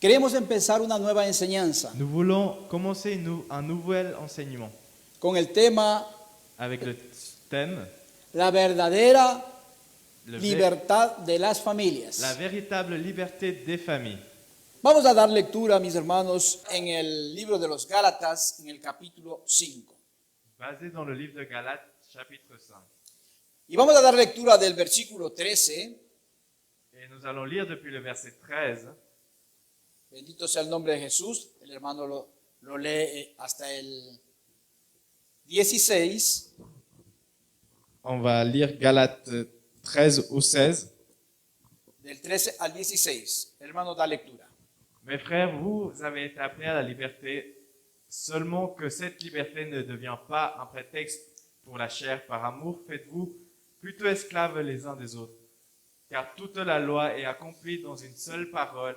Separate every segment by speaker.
Speaker 1: Queremos empezar una nueva enseñanza
Speaker 2: Nous voulons commencer un nouvel enseignement
Speaker 1: con el tema
Speaker 2: avec le thème
Speaker 1: la verdadera
Speaker 2: le
Speaker 1: libertad de las familias.
Speaker 2: la véritable liberté des familles.
Speaker 1: Vamos a dar lectura, mis hermanos, en el libro de los Gálatas, en el capítulo 5.
Speaker 2: Basé dans le livre de Galates, chapitre 5.
Speaker 1: Y vamos a dar lectura del versículo 13.
Speaker 2: Et nous allons lire depuis le verset 13.
Speaker 1: Bendito sea el nombre de Jesús. El hermano lo lee hasta el 16.
Speaker 2: On va lire Galates 13 ou 16.
Speaker 1: Del 13 al 16. El hermano da lectura.
Speaker 2: Mes frères, vous avez été appelés à la liberté, seulement que cette liberté ne devient pas un prétexte pour la chair. Par amour, faites-vous plutôt esclaves les uns des autres. Car toute la loi est accomplie dans une seule parole,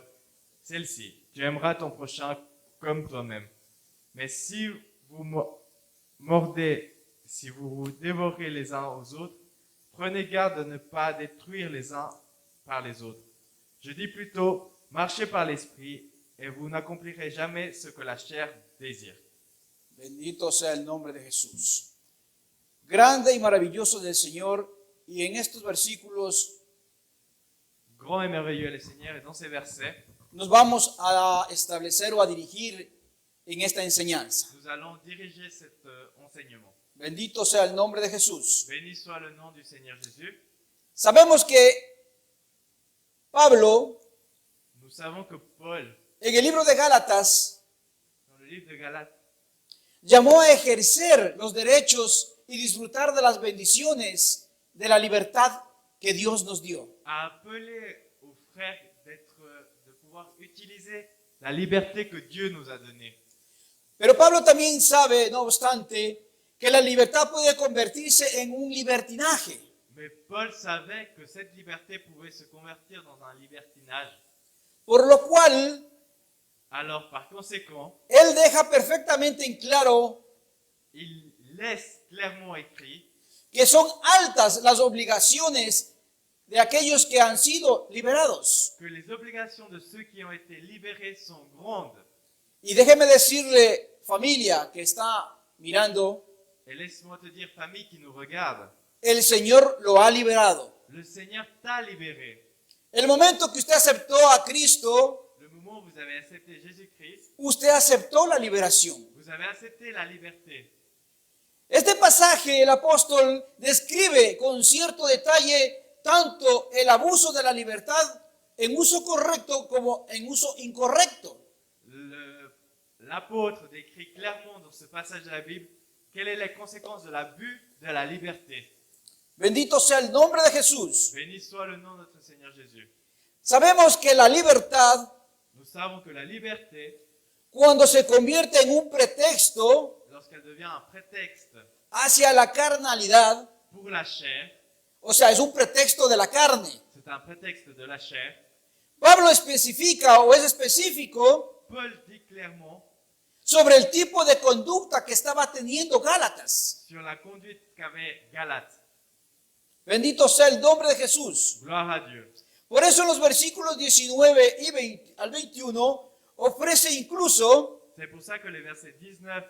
Speaker 2: celle-ci: tu aimeras ton prochain comme toi-même. Mais si vous mordez, si vous vous dévorez les uns aux autres, prenez garde de ne pas détruire les uns par les autres. Je dis plutôt: marchez par l'esprit et vous n'accomplirez jamais ce que la chair désire.
Speaker 1: Bendito sea el nombre de Jesús. Grande y maravilloso del Señor. Y en estos versículos
Speaker 2: Grand et merveilleux est le Seigneur, et dans ces versets,
Speaker 1: nos vamos a establecer o a dirigir en esta enseñanza.
Speaker 2: nous allons diriger cet enseignement.
Speaker 1: Bendito sea el nombre de Jesús.
Speaker 2: Béni soit le nom du Seigneur Jésus.
Speaker 1: Sabemos que Pablo,
Speaker 2: Nous savons que Paul,
Speaker 1: en el libro de Gálatas,
Speaker 2: dans le livre de Galates,
Speaker 1: llamó a ejercer los derechos y disfrutar de las bendiciones de la libertad que Dios nos dio.
Speaker 2: a appelé aux frères de pouvoir utiliser la liberté que Dieu nous a donnée.
Speaker 1: Pero Pablo también sabe, no obstante, que la libertad puede convertirse en un libertinaje.
Speaker 2: Mais Paul savait que cette liberté pouvait se convertir dans un libertinage.
Speaker 1: Por lo cual,
Speaker 2: Alors, par conséquent,
Speaker 1: él deja perfectamente en claro
Speaker 2: il laisse clairement écrit
Speaker 1: que son altas las obligaciones de aquellos que han sido liberados.
Speaker 2: que les obligations de ceux qui ont été libérés sont grandes.
Speaker 1: Y déjeme decirle, familia que está mirando,
Speaker 2: Et laisse-moi te dire, famille qui nous regarde,
Speaker 1: el Señor lo ha liberado.
Speaker 2: le Seigneur t'a libéré.
Speaker 1: El momento que usted aceptó a Cristo,
Speaker 2: Le moment où vous avez accepté Jésus-Christ,
Speaker 1: usted aceptó la liberación.
Speaker 2: vous avez accepté la liberté.
Speaker 1: Este pasaje el apóstol describe con cierto detalle tanto el abuso de la libertad en uso correcto como en uso incorrecto.
Speaker 2: L'apôtre décrit clairement dans ce passage de la Bible quelles sont les conséquences de l'abus de la liberté.
Speaker 1: Bendito sea el nombre de Jesús.
Speaker 2: Béni soit le nom de notre Seigneur Jésus.
Speaker 1: Sabemos que la libertad,
Speaker 2: Nous savons que la liberté,
Speaker 1: cuando se convierte en un pretexto
Speaker 2: lorsqu'elle devient un prétexte
Speaker 1: hacia la carnalidad,
Speaker 2: pour la chair,
Speaker 1: o sea, es un pretexto de la carne.
Speaker 2: c'est un prétexte de la chair.
Speaker 1: Pablo especifica o es específico
Speaker 2: Paul dit clairement
Speaker 1: sobre el tipo de conducta que estaba teniendo Gálatas.
Speaker 2: sur la conduite qu'avait Galates.
Speaker 1: Bendito sea el nombre de Jesús.
Speaker 2: Gloire à Dieu.
Speaker 1: Por eso en los versículos 19 y 20 al 21 ofrece incluso
Speaker 2: C'est pour ça que les versets 19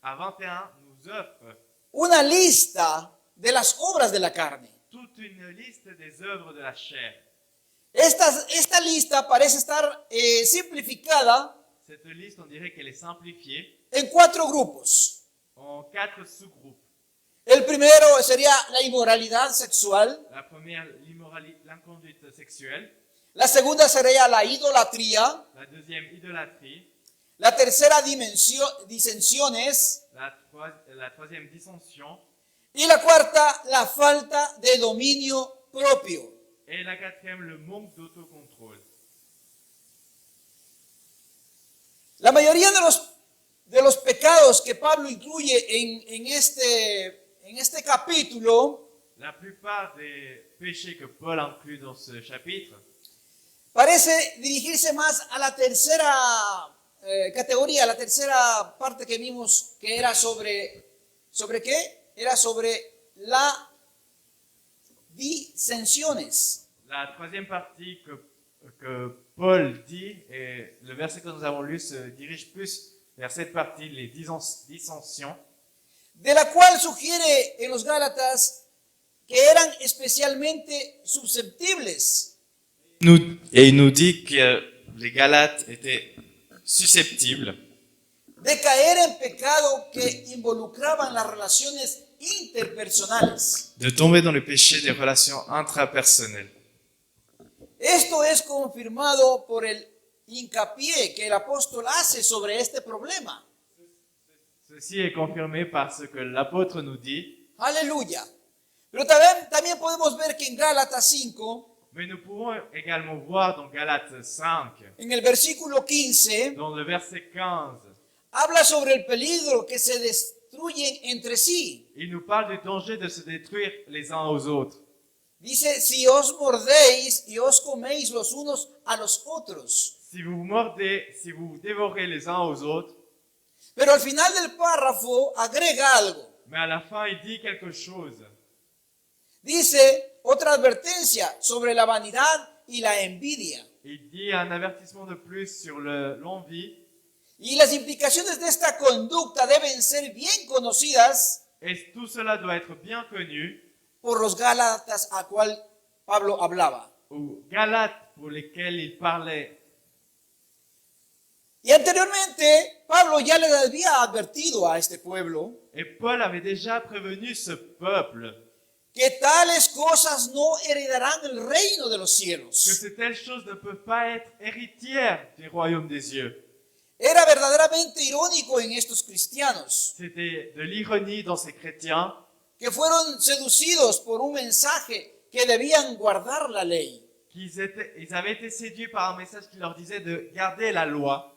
Speaker 2: à 21 nous offrent
Speaker 1: una lista de las obras de la carne.
Speaker 2: toute une liste des œuvres de la chair.
Speaker 1: Esta lista parece estar simplificada
Speaker 2: Cette liste, on dirait qu'elle est simplifiée
Speaker 1: en 4 grupos.
Speaker 2: en 4 sous-groupes.
Speaker 1: El primero sería la inmoralidad sexual.
Speaker 2: La première, l'inconduite sexuelle.
Speaker 1: La segunda sería la idolatría.
Speaker 2: La deuxième, idolâtrie.
Speaker 1: La tercera disensiones.
Speaker 2: La troisième, dissension.
Speaker 1: Y la cuarta, la falta de dominio propio.
Speaker 2: Et la quatrième, le manque d'autocontrôle.
Speaker 1: La mayoría de los pecados que Pablo incluye en este capítulo
Speaker 2: La plupart des péchés que Paul inclut dans ce chapitre
Speaker 1: parece dirigirse más a la tercera categoría, la tercera parte que vimos que era ¿sobre qué? Era sobre las disensiones.
Speaker 2: La troisième partie que Paul dit, et le verset que nous avons lu se dirige plus vers cette partie, les dissensions,
Speaker 1: de la cual sugiere en los Gálatas que eran especialmente susceptibles
Speaker 2: et il nous dit que les Galates étaient susceptibles
Speaker 1: de caer en pecado que involucraban las relaciones interpersonales.
Speaker 2: de tomber dans le péché des relations intrapersonnelles.
Speaker 1: Esto es confirmado por el hincapié que el apóstol hace sobre este problema.
Speaker 2: Ceci est confirmé par ce que l'apôtre nous dit,
Speaker 1: Aleluya. Pero también podemos ver que en Gálatas 5,
Speaker 2: mais nous pouvons également voir dans Galates 5,
Speaker 1: en el versículo 15,
Speaker 2: dans le verset 15,
Speaker 1: habla sobre el peligro que se destruyen entre sí.
Speaker 2: il nous parle du danger de se détruire les uns aux autres.
Speaker 1: Dice, si os mordéis y os coméis los unos a los otros.
Speaker 2: Si vous vous mordez, si vous vous dévorez les uns aux autres,
Speaker 1: Pero al final del párrafo agrega algo.
Speaker 2: mais à la fin il dit quelque chose.
Speaker 1: Dice otra advertencia sobre la vanidad y la envidia.
Speaker 2: Il dit un avertissement de plus sur l'envie,
Speaker 1: Y las implicaciones de esta conducta deben ser bien conocidas
Speaker 2: et tout cela doit être bien connu
Speaker 1: por los Gálatas a cual Pablo hablaba.
Speaker 2: aux Galates pour lesquels il parlait.
Speaker 1: Y anteriormente Pablo ya les había advertido a este pueblo
Speaker 2: Et Paul avait déjà prévenu ce peuple
Speaker 1: que tales cosas no heredarán el reino de los
Speaker 2: que
Speaker 1: cielos.
Speaker 2: ces telles choses ne peuvent pas être héritières du royaume des cieux.
Speaker 1: Era verdaderamente irónico en estos cristianos
Speaker 2: C'était de l'ironie dans ces chrétiens
Speaker 1: que fueron seducidos por un mensaje que debían guardar la ley.
Speaker 2: ils avaient été séduits par un message qui leur disait de garder la loi,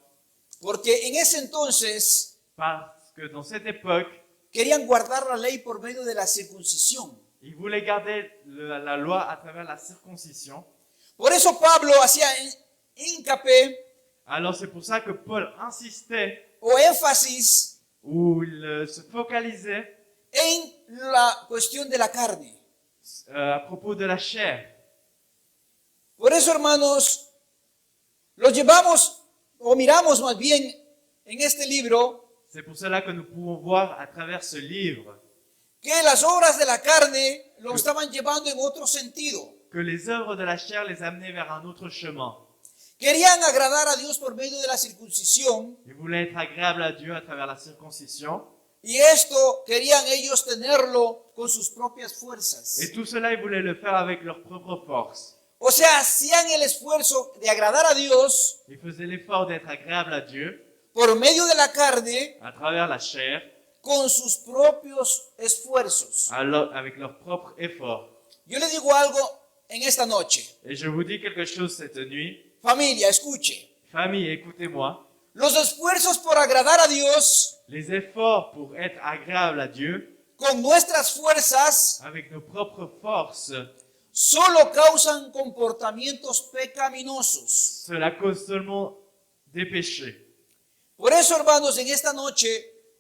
Speaker 1: Porque en ese entonces
Speaker 2: parce que dans cette époque,
Speaker 1: querían guardar la ley por medio de la circuncisión.
Speaker 2: ils voulaient garder la loi à travers la circoncision.
Speaker 1: Por eso Pablo hacía hincapié
Speaker 2: Alors c'est pour ça que Paul insistait
Speaker 1: o énfasis
Speaker 2: ou il se focalisait
Speaker 1: en la cuestión de la carne.
Speaker 2: à propos de la chair.
Speaker 1: Por eso, hermanos, los llevamos o miramos más bien en este libro
Speaker 2: C'est pour cela que nous pouvons voir à travers ce livre
Speaker 1: que las obras de la carne lo estaban llevando en otro sentido.
Speaker 2: que les œuvres de la chair les amenaient vers un autre chemin.
Speaker 1: Querían agradar a Dios por medio de la circuncisión
Speaker 2: Ils voulaient être agréables à Dieu à travers la circoncision.
Speaker 1: y esto querían ellos tenerlo con sus propias fuerzas.
Speaker 2: Et tout cela, ils voulaient le faire avec leur propre force.
Speaker 1: O sea, hacían el esfuerzo de agradar a Dios
Speaker 2: Ils faisaient l'effort d'être agréables à Dieu
Speaker 1: por medio de la carne
Speaker 2: à travers la chair,
Speaker 1: con sus propios esfuerzos.
Speaker 2: avec leur propre effort.
Speaker 1: Yo le digo algo en esta noche.
Speaker 2: Et je vous dis quelque chose cette nuit.
Speaker 1: Familia, escuche.
Speaker 2: Famille, écoutez-moi.
Speaker 1: Los esfuerzos por agradar a Dios
Speaker 2: Les efforts pour être agréables à Dieu,
Speaker 1: con nuestras fuerzas
Speaker 2: avec nos propres forces,
Speaker 1: solo causan comportamientos pecaminosos.
Speaker 2: cela cause seulement des péchés.
Speaker 1: Por eso, hermanos, en esta noche,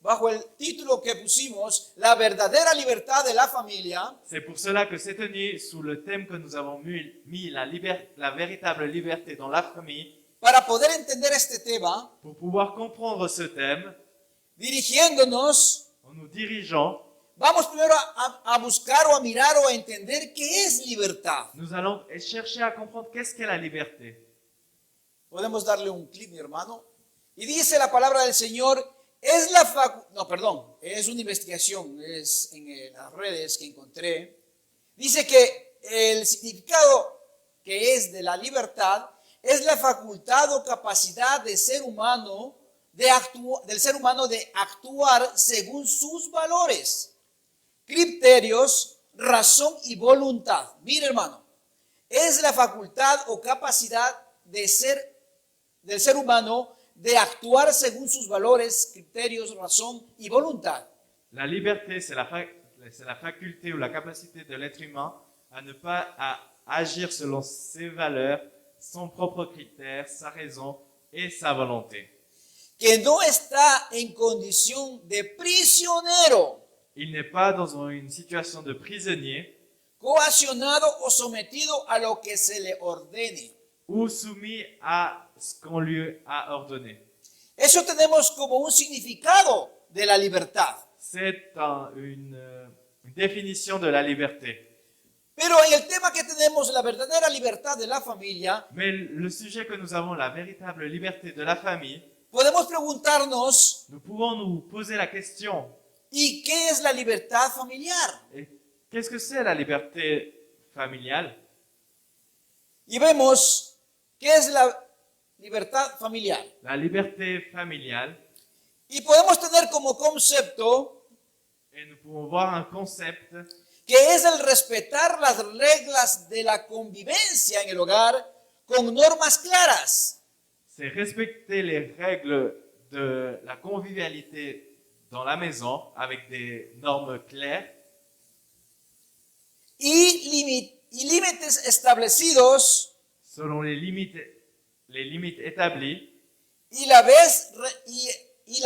Speaker 1: bajo el título que pusimos, la verdadera libertad de la familia,
Speaker 2: C'est pour cela que cette nuit, sous le thème que nous avons mis la véritable liberté dans la famille,
Speaker 1: para poder entender este tema,
Speaker 2: pour pouvoir comprendre ce thème,
Speaker 1: dirigiéndonos,
Speaker 2: en nous dirigeant,
Speaker 1: vamos primero a buscar o a mirar o a entender qué es libertad.
Speaker 2: nous allons chercher à comprendre qu'est-ce qu'est la liberté.
Speaker 1: Podemos darle un clic, mi hermano. Y dice la palabra del Señor, es la es una investigación, es en las redes que encontré. Dice que el significado que es de la libertad es la facultad o capacidad del ser humano de actuar según sus valores, criterios, razón y voluntad. Mire, hermano, es la facultad o capacidad del ser humano de actuar según sus valores, criterios, razón y voluntad.
Speaker 2: La liberté, c'est la faculté ou la capacité de l'être humain à ne pas agir selon ses valeurs, son propre critère, sa raison et sa volonté.
Speaker 1: Que no está en condición de prisionero,
Speaker 2: Il n'est pas dans une situation de prisonnier,
Speaker 1: coaccionado o sometido a lo que se le ordene.
Speaker 2: ou soumis à ce qu'on lui a ordonné.
Speaker 1: Eso tenemos como un significado de la libertad.
Speaker 2: C'est une définition de la liberté.
Speaker 1: Pero en el tema que tenemos, la verdadera libertad de la familia,
Speaker 2: Mais le sujet que nous avons, la véritable liberté de la famille,
Speaker 1: podemos preguntarnos,
Speaker 2: nous pouvons nous poser la question,
Speaker 1: ¿y qué es la libertad familiar?
Speaker 2: et qu'est-ce que c'est la liberté familiale?
Speaker 1: Y vemos qué es la libertad familiar.
Speaker 2: La liberté familiale,
Speaker 1: Y podemos tener como concepto
Speaker 2: et nous pouvons voir un concept
Speaker 1: que es el respetar las reglas de la convivencia en el hogar con normas claras.
Speaker 2: c'est respecter les règles de la convivialité dans la maison avec des normes claires
Speaker 1: Y límites establecidos
Speaker 2: selon les limites établies
Speaker 1: y la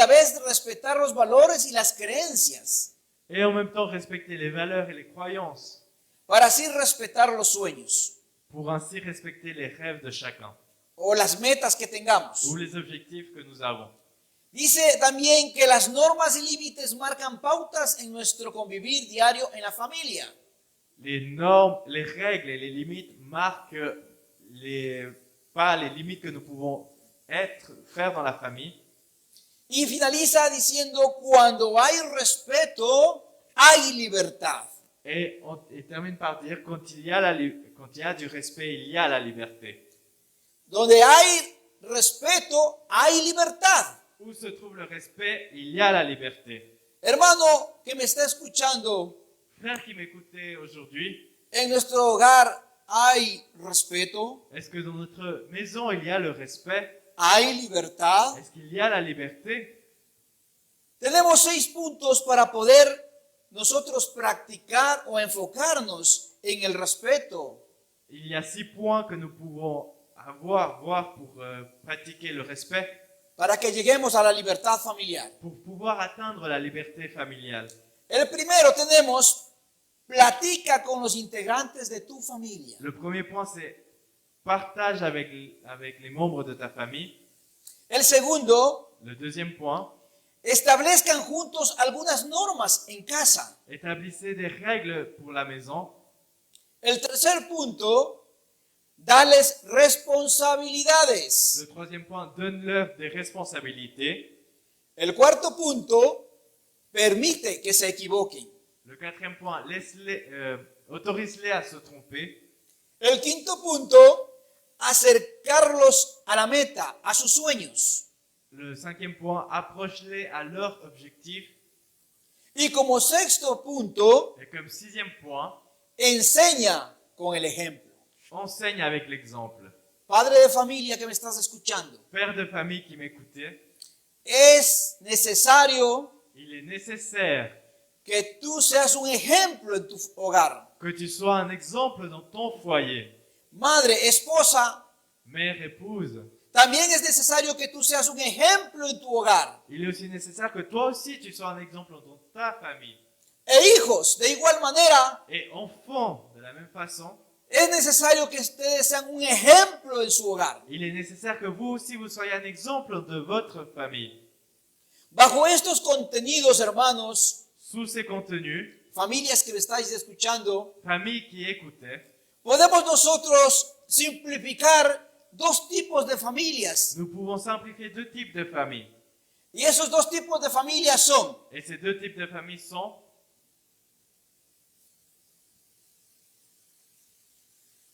Speaker 1: vez respetar los valores y las creencias
Speaker 2: et en même temps respecter les valeurs et les croyances
Speaker 1: para así respetar los sueños
Speaker 2: pour ainsi respecter les rêves de chacun
Speaker 1: o las metas que tengamos.
Speaker 2: ou les objectifs que nous avons.
Speaker 1: Dice también que las normas y límites marcan pautas en nuestro convivir diario en la familia.
Speaker 2: Les normes, les règles et les limites marquent pas les limites que nous pouvons faire dans la famille.
Speaker 1: Y finaliza diciendo, cuando hay respeto, hay libertad.
Speaker 2: Et on termine par dire, quand il y a du respect, il y a la liberté.
Speaker 1: Donde hay respeto, hay libertad.
Speaker 2: Où se trouve le respect, il y a la liberté.
Speaker 1: Hermano que me está escuchando,
Speaker 2: Frère qui m'écoutait aujourd'hui,
Speaker 1: en nuestro hogar hay respeto,
Speaker 2: est-ce que dans notre maison, il y a le respect?
Speaker 1: hay libertad.
Speaker 2: Est-ce qu'il y a la liberté?
Speaker 1: Tenemos 6 puntos para poder nosotros practicar o enfocarnos en el respeto.
Speaker 2: Il y a 6 points que nous pouvons voir pour pratiquer le respect,
Speaker 1: Para que lleguemos a la libertad familiar.
Speaker 2: pour pouvoir atteindre la liberté familiale.
Speaker 1: El primero tenemos, platica con los integrantes de tu familia.
Speaker 2: Le premier point, c'est partage avec les membres de ta famille.
Speaker 1: El segundo,
Speaker 2: Le deuxième point,
Speaker 1: establezcan juntos algunas normas en casa.
Speaker 2: établissez des règles pour la maison.
Speaker 1: El tercer punto, dales responsabilidades.
Speaker 2: Le troisième point, donne-leur des responsabilités.
Speaker 1: El cuarto punto, permite que se equivoquen.
Speaker 2: Le quatrième point, autorise-les à se tromper.
Speaker 1: El quinto punto, acercarlos a la meta, a sus sueños.
Speaker 2: Le cinquième point, approche-les à leur objectif.
Speaker 1: Y como sexto punto,
Speaker 2: Et comme sixième point,
Speaker 1: enseña con el ejemplo.
Speaker 2: enseigne avec l'exemple.
Speaker 1: Padre de familia que me estás escuchando,
Speaker 2: Père de famille qui m'écoutait,
Speaker 1: es necesario
Speaker 2: il est nécessaire
Speaker 1: que tú seas un ejemplo en tu hogar.
Speaker 2: que tu sois un exemple dans ton foyer.
Speaker 1: Madre, esposa,
Speaker 2: Mère, épouse,
Speaker 1: también es necesario que tú seas un ejemplo en tu hogar.
Speaker 2: il est aussi nécessaire que toi aussi tu sois un exemple dans ta famille.
Speaker 1: E hijos, de igual manera,
Speaker 2: Et enfants, de la même façon,
Speaker 1: es necesario que ustedes sean un ejemplo en su hogar.
Speaker 2: il est nécessaire que vous aussi vous soyez un exemple de votre famille.
Speaker 1: Bajo estos contenidos, hermanos,
Speaker 2: Sous ces contenus,
Speaker 1: familias que me estáis escuchando,
Speaker 2: famille qui écoutait,
Speaker 1: podemos nosotros simplificar 2 tipos de familias.
Speaker 2: nous pouvons simplifier 2 types de familles.
Speaker 1: Y esos 2 tipos de familias son,
Speaker 2: Et ces 2 types de familles sont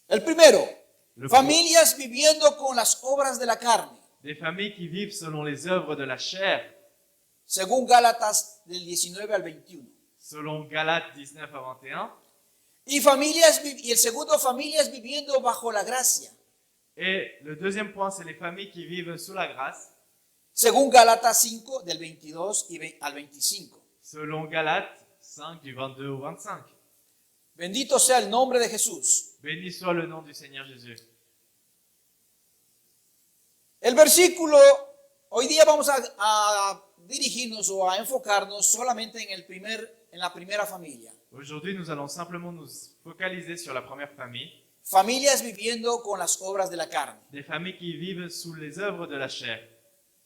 Speaker 1: el primero,
Speaker 2: le
Speaker 1: familias viviendo con las obras de la carne,
Speaker 2: des familles qui vivent selon les œuvres de la chair,
Speaker 1: según Gálatas del 19 al 21.
Speaker 2: selon Galates 19 à 21.
Speaker 1: Y el segundo, familias viviendo bajo la gracia,
Speaker 2: Et le deuxième point, c'est les familles qui vivent sous la grâce,
Speaker 1: según Gálatas 5 del 22 al 25.
Speaker 2: selon Galates 5 du 22 au 25.
Speaker 1: Bendito sea el nombre de Jesús.
Speaker 2: Béni soit le nom du Seigneur Jésus.
Speaker 1: El versículo, hoy día vamos a dirigirnos o a enfocarnos solamente en la primera familia.
Speaker 2: Aujourd'hui, nous allons simplement nous focaliser sur la première famille.
Speaker 1: familias viviendo con las obras de la carne.
Speaker 2: des familles qui vivent sous les œuvres de la chair.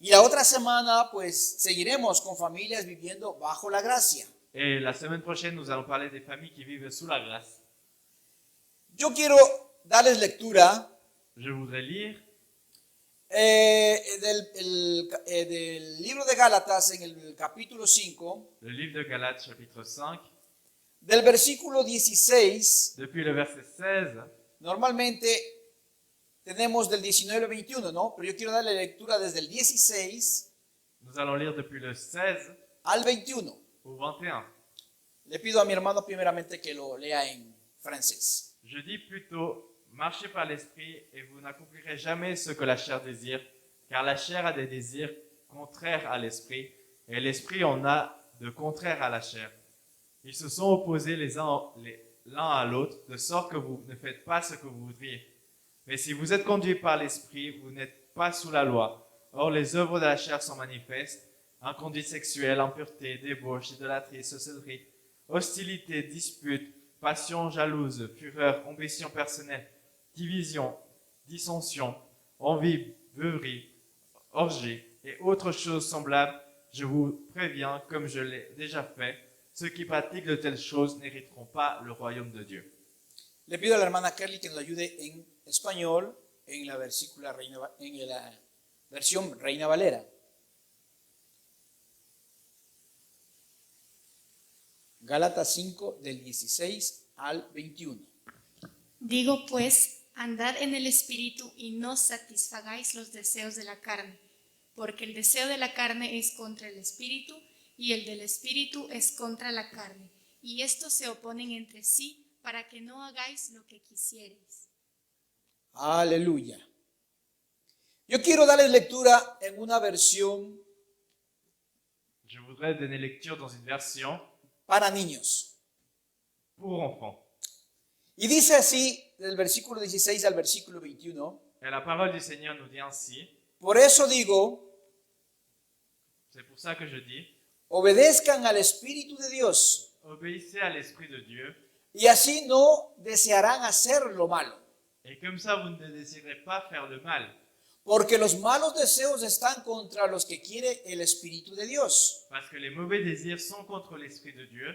Speaker 1: Y la otra semana, pues, seguiremos con familias viviendo bajo la gracia.
Speaker 2: Et la semaine prochaine, nous allons parler des familles qui vivent sous la grâce.
Speaker 1: Yo quiero darles lectura
Speaker 2: Je voudrais lire
Speaker 1: del libro de Gálatas en el capítulo 5,
Speaker 2: le livre de Galates chapitre 5,
Speaker 1: del versículo 16.
Speaker 2: depuis le verset 16.
Speaker 1: Normalmente tenemos del 19 al 21, ¿no? Pero yo quiero darle lectura desde el 16
Speaker 2: Nous allons lire depuis le 16
Speaker 1: al 21.
Speaker 2: au 21.
Speaker 1: Le pido a mi hermano primeramente que lo lea en francés.
Speaker 2: Je dis plutôt, marchez par l'esprit et vous n'accomplirez jamais ce que la chair désire, car la chair a des désirs contraires à l'esprit, et l'esprit en a de contraires à la chair. Ils se sont opposés l'un à l'autre, de sorte que vous ne faites pas ce que vous voudriez. Mais si vous êtes conduits par l'esprit, vous n'êtes pas sous la loi. Or, les œuvres de la chair sont manifestes: inconduite sexuelle, impureté, débauche, idolâtrie, sorcellerie, hostilité, dispute, passion jalouse, fureur, ambition personnelle, division, dissension, envie, beuverie, orgie et autres choses semblables. Je vous préviens, comme je l'ai déjà fait, ceux qui pratiquent de telles choses n'hériteront pas le royaume de Dieu.
Speaker 1: Le pido a la hermana Kelly que nos ayude en español en la versión Reina Valera. Gálatas 5 del 16 al 21.
Speaker 3: Digo pues, andad en el espíritu y no satisfagáis los deseos de la carne, porque el deseo de la carne es contra el espíritu y el del espíritu es contra la carne, y estos se oponen entre sí para que no hagáis lo que quisierais.
Speaker 1: Aleluya. Yo quiero darles lectura en una versión
Speaker 2: Je voudrais donner lecture dans une version
Speaker 1: para niños.
Speaker 2: pour enfants.
Speaker 1: Y dice así, del versículo 16 al versículo 21,
Speaker 2: Et la parole du Seigneur nous dit ainsi,
Speaker 1: por eso digo,
Speaker 2: c'est pour ça que je dis,
Speaker 1: obedezcan al Espíritu de Dios,
Speaker 2: obéissez à l'Esprit de Dieu,
Speaker 1: y así no desearán hacer lo malo,
Speaker 2: et comme ça vous ne désirez pas faire le mal,
Speaker 1: porque los malos deseos están contra los que quiere el Espíritu de Dios,
Speaker 2: parce que les mauvais désirs sont contre l'Esprit de Dieu,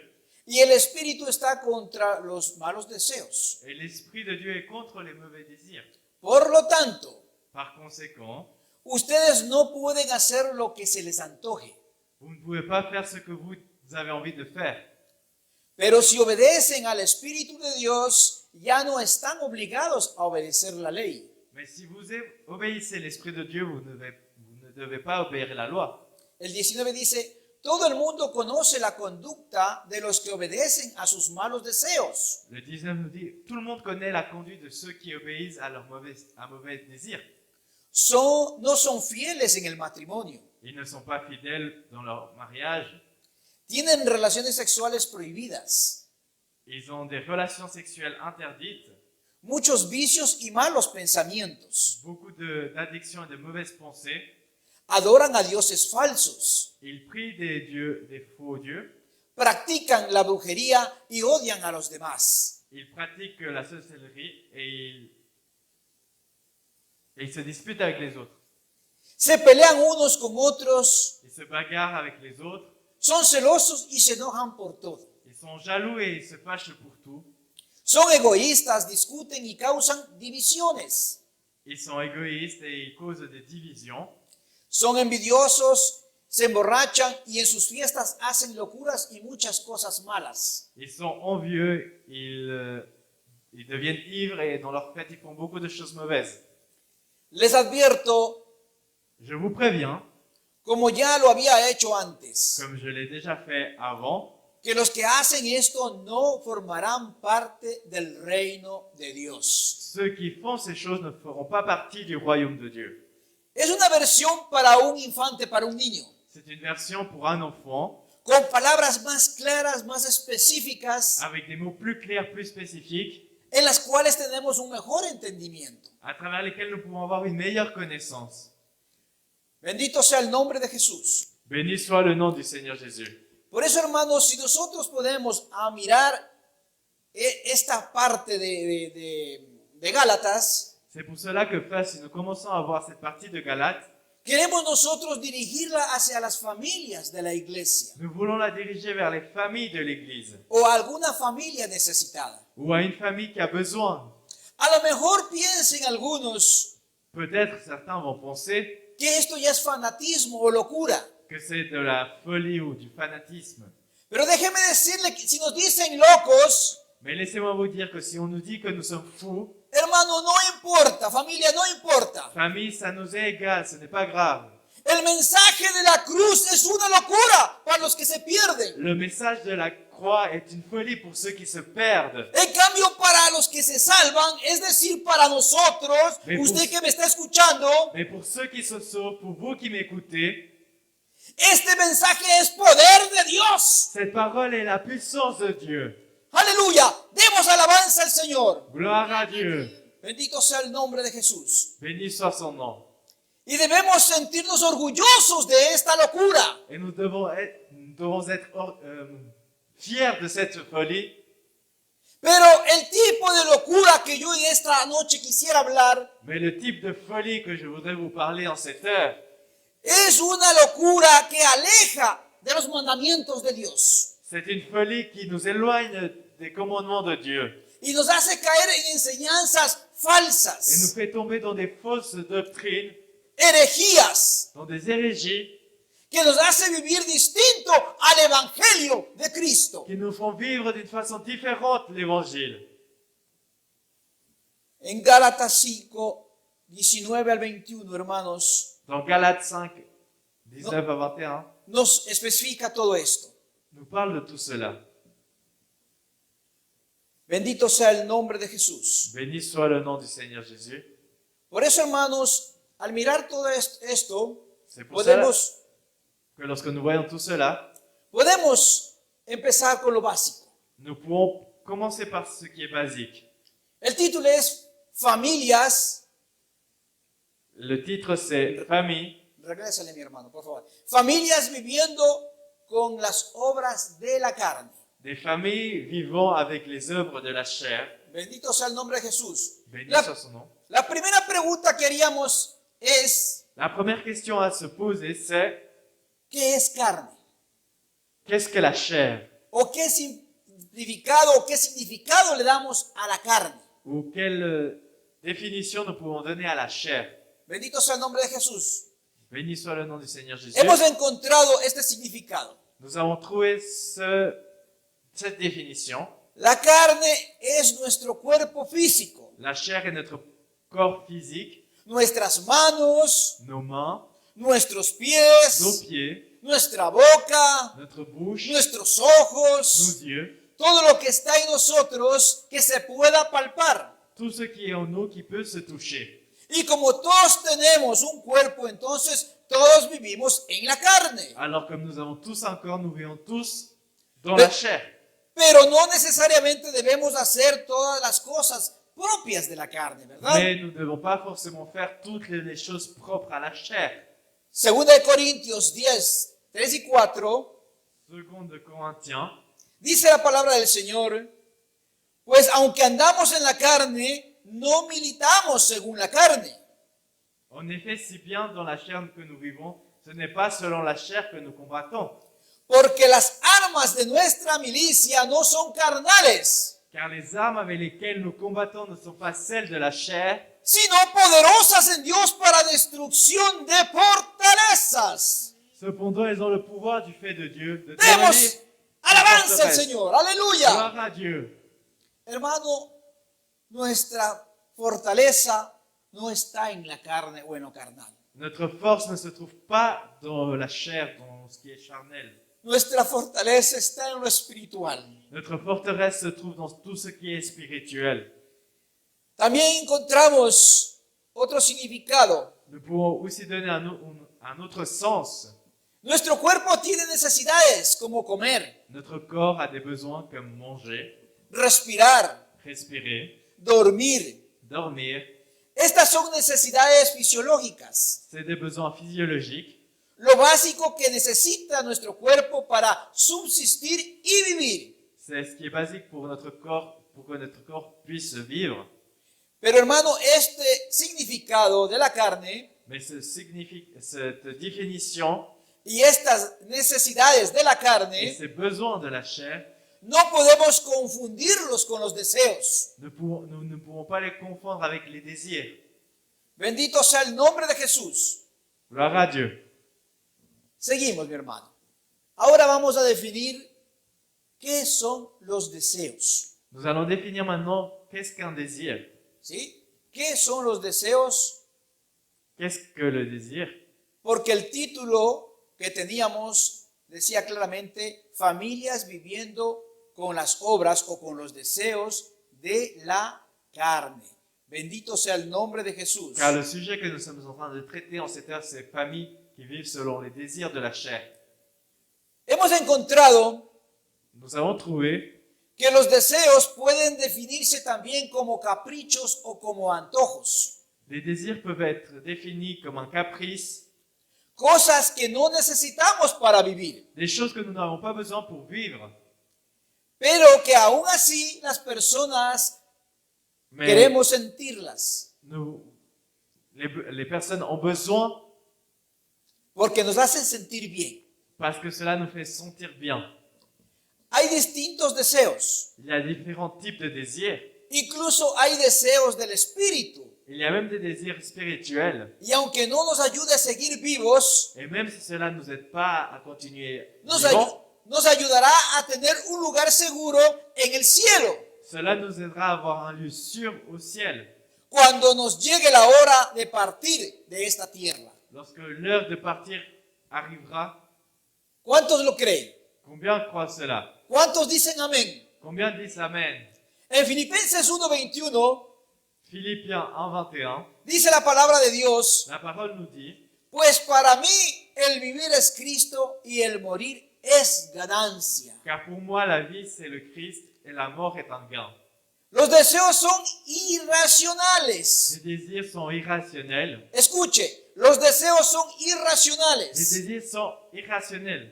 Speaker 1: y el Espíritu está contra los malos deseos.
Speaker 2: et l'Esprit de Dieu est contre les mauvais désirs.
Speaker 1: Por lo tanto,
Speaker 2: Par conséquent,
Speaker 1: ustedes no pueden hacer lo que se les antoje,
Speaker 2: vous ne pouvez pas faire ce que vous avez envie de faire.
Speaker 1: pero si obedecen al Espíritu de Dios, ya no están obligados a obedecer la ley.
Speaker 2: Mais si vous obéissez l'Esprit de Dieu, vous ne devez pas obéir la loi.
Speaker 1: El 19 dice, todo el mundo conoce la conducta de los que obedecen a sus malos deseos.
Speaker 2: Le 19 nous dit, tout le monde connaît la conduite de ceux qui obéissent à leurs mauvais désirs.
Speaker 1: No son fieles en el matrimonio.
Speaker 2: Ils ne sont pas fidèles dans leur mariage.
Speaker 1: Tienen relaciones sexuales prohibidas.
Speaker 2: Ils ont des relations sexuelles interdites,
Speaker 1: Muchos vicios y malos pensamientos.
Speaker 2: beaucoup d'addictions et de mauvaises pensées.
Speaker 1: Adoran a dioses falsos.
Speaker 2: Ils prient des dieux, des faux dieux.
Speaker 1: Practican la brujería y odian a los demás.
Speaker 2: Ils pratiquent la sorcellerie et ils se disputent avec les autres.
Speaker 1: Se pelean unos con otros.
Speaker 2: Ils se bagarrent avec les autres.
Speaker 1: Son celosos y se enojan por todo.
Speaker 2: Ils sont jaloux et ils se fâchent pour tout.
Speaker 1: Son egoístas, discuten y causan divisiones.
Speaker 2: Ils sont égoïstes et ils causent des divisions.
Speaker 1: Son envidiosos, se emborrachan y en sus fiestas hacen locuras y muchas cosas malas.
Speaker 2: Ils sont envieux, ils deviennent ivres et dans leur fête, ils font beaucoup de choses mauvaises.
Speaker 1: Les advierto,
Speaker 2: Je vous préviens,
Speaker 1: como ya lo había hecho antes,
Speaker 2: comme je l'ai déjà fait avant,
Speaker 1: que los que hacen esto no formarán parte del reino de Dios.
Speaker 2: ceux qui font ces choses ne feront pas partie du royaume de Dieu.
Speaker 1: Es una versión para un infante, para un niño,
Speaker 2: C'est une version pour un enfant,
Speaker 1: con palabras más claras, más específicas,
Speaker 2: avec des mots plus clairs, plus spécifiques,
Speaker 1: en las cuales tenemos un mejor entendimiento.
Speaker 2: à travers lesquels nous pouvons avoir une meilleure connaissance.
Speaker 1: Bendito sea el nombre de Jesús.
Speaker 2: Béni soit le nom du Seigneur Jésus.
Speaker 1: Por eso, hermanos, si nosotros podemos mirar esta parte de de Gálatas,
Speaker 2: C'est pour cela que frère, si nous commençons à voir cette partie de Galates,
Speaker 1: queremos nosotros dirigirla hacia las familias de la iglesia
Speaker 2: nous voulons la diriger vers les familles de l'Église
Speaker 1: o a alguna familia necesitada.
Speaker 2: ou à une famille qui a besoin.
Speaker 1: A lo mejor piensen algunos
Speaker 2: Peut-être certains vont penser
Speaker 1: que esto ya es fanatismo o locura.
Speaker 2: que c'est de la folie ou du fanatisme.
Speaker 1: Pero déjeme decirle que si nos dicen locos,
Speaker 2: Mais laissez-moi vous dire que si on nous dit que nous sommes fous,
Speaker 1: hermano, no importa, familia, no importa.
Speaker 2: famille, ça nous est égal, ce n'est pas grave.
Speaker 1: El mensaje de la cruz es una locura para los que se pierden.
Speaker 2: Le message de la croix est une folie pour ceux qui se perdent.
Speaker 1: En cambio, para los que se salvan, es decir, para nosotros,
Speaker 2: Me
Speaker 1: usted
Speaker 2: pus-
Speaker 1: que me está escuchando,
Speaker 2: Mais pour ceux qui se sauvent, pour vous qui m'écoutez,
Speaker 1: este mensaje es poder de Dios.
Speaker 2: cette parole est la puissance de Dieu.
Speaker 1: Aleluya. Demos alabanza al Señor.
Speaker 2: Gloire à Dieu.
Speaker 1: Bendito sea el nombre de Jesús.
Speaker 2: Béni soit son nom.
Speaker 1: Y debemos sentirnos orgullosos de esta locura.
Speaker 2: Et nous devons être fiers de cette folie.
Speaker 1: Pero el tipo de locura que yo en esta noche quisiera hablar
Speaker 2: Mais le type de folie que je voudrais vous parler en cette heure,
Speaker 1: es una locura que aleja de los mandamientos de Dios
Speaker 2: c'est une folie qui nous éloigne des commandements de Dieu
Speaker 1: y nos hace caer en enseñanzas
Speaker 2: et nous
Speaker 1: falsas,
Speaker 2: fait tomber dans des fausses doctrines,
Speaker 1: herejías,
Speaker 2: dans des hérégies
Speaker 1: que nos hace vivir distinto al Evangelio de Cristo.
Speaker 2: qui nous font vivre d'une façon différente l'évangile.
Speaker 1: En Gálatas 5, 19 al 21, hermanos,
Speaker 2: Dans Galates 5, 19 à 21,
Speaker 1: nos especifica todo esto.
Speaker 2: nous parle de tout cela.
Speaker 1: Bendito sea el nombre de Jesús.
Speaker 2: Béni soit le nom du Seigneur Jésus.
Speaker 1: Por eso, hermanos, al mirar todo esto,
Speaker 2: C'est pour cela
Speaker 1: podemos
Speaker 2: que lorsque nous voyons tout cela,
Speaker 1: empezar con lo básico.
Speaker 2: nous pouvons commencer par ce qui est basique.
Speaker 1: El título es Familias.
Speaker 2: Le titre c'est Famille,
Speaker 1: Regrésale, mi hermano, por favor. Familias viviendo con las obras de la carne.
Speaker 2: des familles vivant avec les œuvres de la chair.
Speaker 1: Bendito sea el nombre de Jesús.
Speaker 2: Béni
Speaker 1: La,
Speaker 2: soit son nom.
Speaker 1: la primera pregunta que haríamos es,
Speaker 2: La première question à se poser c'est
Speaker 1: ¿qué es carne?
Speaker 2: qu'est-ce que la chair?
Speaker 1: ¿O qué significado o qué significado le damos a la carne?
Speaker 2: Ou quelle définition nous pouvons donner à la chair?
Speaker 1: Bendito sea el nombre de Jesús.
Speaker 2: Béni soit le nom du Seigneur Jésus.
Speaker 1: Hemos encontrado este significado.
Speaker 2: Nous avons trouvé cette définition.
Speaker 1: La carne es nuestro cuerpo físico,
Speaker 2: La chair est notre corps physique,
Speaker 1: nuestras manos,
Speaker 2: nos mains,
Speaker 1: nuestros
Speaker 2: nos
Speaker 1: pies,
Speaker 2: pieds,
Speaker 1: nuestra boca,
Speaker 2: notre bouche,
Speaker 1: nuestros
Speaker 2: nos
Speaker 1: ojos,
Speaker 2: yeux,
Speaker 1: todo lo que está en nosotros que se pueda palpar.
Speaker 2: tout ce qui est en nous qui peut se toucher.
Speaker 1: Y como todos tenemos un cuerpo, entonces todos vivimos en la carne.
Speaker 2: Alors comme nous avons tous un corps, nous vivons tous dans la chair.
Speaker 1: Pero no necesariamente debemos hacer todas las cosas propias de la carne, ¿verdad?
Speaker 2: Mais nous ne devons pas forcément faire toutes les choses propres à la chair.
Speaker 1: Segunda de Corintios 10, 3 y 4,
Speaker 2: Seconde de Corinthiens,
Speaker 1: dice la palabra del Señor, pues aunque andamos en la carne, no militamos según la carne.
Speaker 2: en effet, si bien dans la chair que nous vivons, ce n'est pas selon la chair que nous combattons,
Speaker 1: Porque las armas de nuestra milicia no son carnales,
Speaker 2: car les armes avec lesquelles nous combattons ne sont pas celles de la chair,
Speaker 1: sino poderosas en Dios para destrucción de fortalezas.
Speaker 2: cependant elles ont le pouvoir du fait de Dieu de
Speaker 1: Demos
Speaker 2: démolir les
Speaker 1: alabanza al
Speaker 2: forteresses.
Speaker 1: Señor, aleluya.
Speaker 2: Gloire à Dieu.
Speaker 1: Hermano, nuestra fortaleza no está en la carne o en lo carnal.
Speaker 2: Notre force ne se trouve pas dans la chair, dans ce qui est charnel.
Speaker 1: Nuestra fortaleza está en lo espiritual.
Speaker 2: Notre forteresse se trouve dans tout ce qui est spirituel.
Speaker 1: También encontramos otro significado.
Speaker 2: Nous pouvons aussi donner un autre sens.
Speaker 1: Nuestro cuerpo tiene necesidades como comer,
Speaker 2: Notre corps a des besoins comme manger,
Speaker 1: respirar,
Speaker 2: respirer,
Speaker 1: dormir.
Speaker 2: dormir.
Speaker 1: Estas son necesidades fisiológicas,
Speaker 2: C'est des besoins physiologiques.
Speaker 1: lo básico que necesita nuestro cuerpo para subsistir y vivir.
Speaker 2: C'est ce qui est basique pour notre corps, pour que notre corps puisse vivre.
Speaker 1: Pero hermano, este significado de la carne
Speaker 2: Mais cette définition
Speaker 1: y estas necesidades de la
Speaker 2: et
Speaker 1: carne
Speaker 2: ces besoins de la chair,
Speaker 1: no podemos confundirlos con los deseos.
Speaker 2: nous ne pouvons pas les confondre avec les désirs.
Speaker 1: Bendito sea el nombre de Jesús.
Speaker 2: Gloire à Dieu.
Speaker 1: Seguimos, mi hermano. Ahora vamos a definir qué son los deseos.
Speaker 2: Nous allons définir maintenant qu'est-ce qu'un désir.
Speaker 1: ¿Sí? ¿Qué son los deseos?
Speaker 2: Qu'est-ce que le désir?
Speaker 1: Porque el título que teníamos decía claramente familias viviendo con las obras o con los deseos de la carne. Bendito sea el nombre de Jesús.
Speaker 2: Car le sujet que nous sommes en train de traiter en cette heure, c'est familles qui vivent selon les désirs de la chair.
Speaker 1: Hemos encontrado
Speaker 2: Nous avons trouvé
Speaker 1: que los deseos pueden definirse también como caprichos o como antojos.
Speaker 2: les désirs peuvent être définis comme un caprice,
Speaker 1: Cosas que no necesitamos para vivir,
Speaker 2: des choses que nous n'avons pas besoin pour vivre.
Speaker 1: pero que aún así las personas
Speaker 2: Mais
Speaker 1: queremos sentirlas,
Speaker 2: les personnes ont besoin
Speaker 1: porque nos hacen sentir bien.
Speaker 2: parce que cela nous fait sentir bien.
Speaker 1: Hay distintos deseos,
Speaker 2: Il y a différents types de désirs.
Speaker 1: incluso hay deseos del espíritu.
Speaker 2: Il y a même des désirs spirituels.
Speaker 1: Y aunque no nos ayude a seguir vivos,
Speaker 2: Et même si cela ne nous aide pas à continuer
Speaker 1: nos
Speaker 2: vivant,
Speaker 1: ayudará a tener un lugar seguro en el cielo,
Speaker 2: cela nous aidera à avoir un lieu sûr au ciel.
Speaker 1: cuando nos llegue la hora de partir de esta tierra.
Speaker 2: Lorsque l'heure de partir arrivera,
Speaker 1: ¿Cuántos lo creen?
Speaker 2: combien croient cela?
Speaker 1: ¿Cuántos dicen amén?
Speaker 2: Combien disent Amen?
Speaker 1: En Filipenses 1:21
Speaker 2: Philippiens 1:21,
Speaker 1: dice la palabra de Dios,
Speaker 2: la parole nous dit,
Speaker 1: pues para mí el vivir es Cristo y el morir es ganancia.
Speaker 2: car pour moi la vie c'est le Christ et la mort est un gain.
Speaker 1: Los deseos son
Speaker 2: Les
Speaker 1: irracionales.
Speaker 2: désirs sont irrationnels.
Speaker 1: Escuche, los deseos son
Speaker 2: Les
Speaker 1: irracionales.
Speaker 2: désirs sont irrationnels.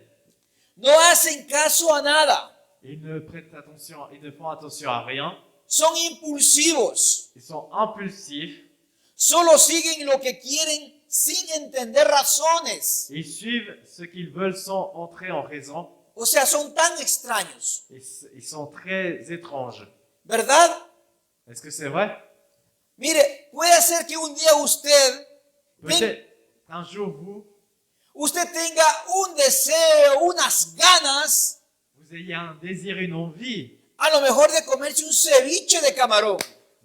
Speaker 1: No hacen caso a nada.
Speaker 2: Ils ne prêtent attention, ils ne font attention à rien.
Speaker 1: Son impulsivos.
Speaker 2: Ils sont impulsifs.
Speaker 1: Solo siguen lo que quieren sin entender razones.
Speaker 2: Ils suivent ce qu'ils veulent sans entrer en raison.
Speaker 1: O sea, son tan extraños.
Speaker 2: Ils sont très étranges.
Speaker 1: ¿Verdad?
Speaker 2: Est-ce que c'est vrai?
Speaker 1: Mire, puede ser que un día
Speaker 2: Peut-être un jour
Speaker 1: usted tenga un deseo, unas ganas,
Speaker 2: vous ayez un désir, une envie
Speaker 1: a lo mejor de comerse un ceviche de camarón.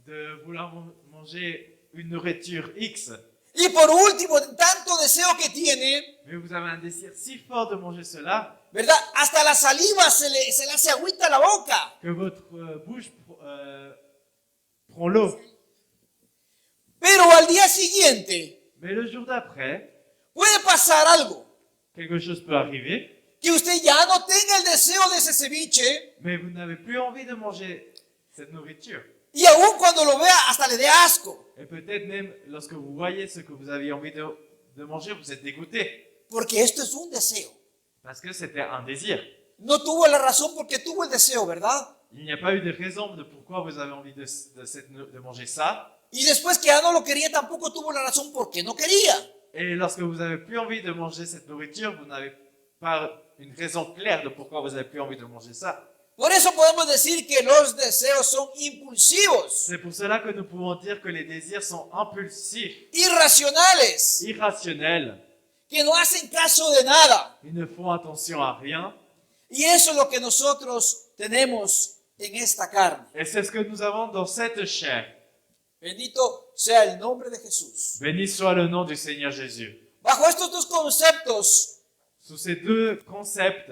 Speaker 2: de vouloir manger une nourriture X.
Speaker 1: Y por último, tanto deseo que tiene,
Speaker 2: Mais vous avez un désir si fort de manger cela
Speaker 1: ¿verdad? Hasta la saliva se le hace agüita a la boca.
Speaker 2: que votre bouche prend l'eau.
Speaker 1: Pero al día siguiente
Speaker 2: Mais le jour d'après,
Speaker 1: puede pasar algo.
Speaker 2: quelque chose peut arriver,
Speaker 1: Que usted ya no tenga el deseo de ese ceviche
Speaker 2: mais vous n'avez plus envie de manger cette nourriture.
Speaker 1: y aún cuando lo vea hasta le dé asco.
Speaker 2: Et peut-être même lorsque vous voyez ce que vous aviez envie de manger, vous êtes dégoûté.
Speaker 1: Porque esto es un deseo.
Speaker 2: Parce que c'était un désir.
Speaker 1: No tuvo la razón porque tuvo el deseo, ¿verdad?
Speaker 2: Il n'y a pas eu de raison de pourquoi vous avez envie de manger ça.
Speaker 1: Y después que ya no lo quería, tampoco tuvo la razón porque no quería.
Speaker 2: Et lorsque vous n'avez plus envie de manger cette nourriture, vous n'avez pas une raison claire de pourquoi vous n'avez plus envie de manger ça.
Speaker 1: Por eso podemos decir que los deseos son impulsivos,
Speaker 2: C'est pour cela que nous pouvons dire que les désirs sont impulsifs,
Speaker 1: irracionales,
Speaker 2: irrationnels.
Speaker 1: que no hacen caso de nada.
Speaker 2: Ils ne font attention à rien.
Speaker 1: Y eso es lo que nosotros tenemos en esta carne.
Speaker 2: Et c'est ce que nous avons dans cette chair.
Speaker 1: Bendito sea el nombre de Jesús.
Speaker 2: Béni soit le nom du Seigneur Jésus.
Speaker 1: Bajo estos dos conceptos
Speaker 2: Sous ces deux concepts,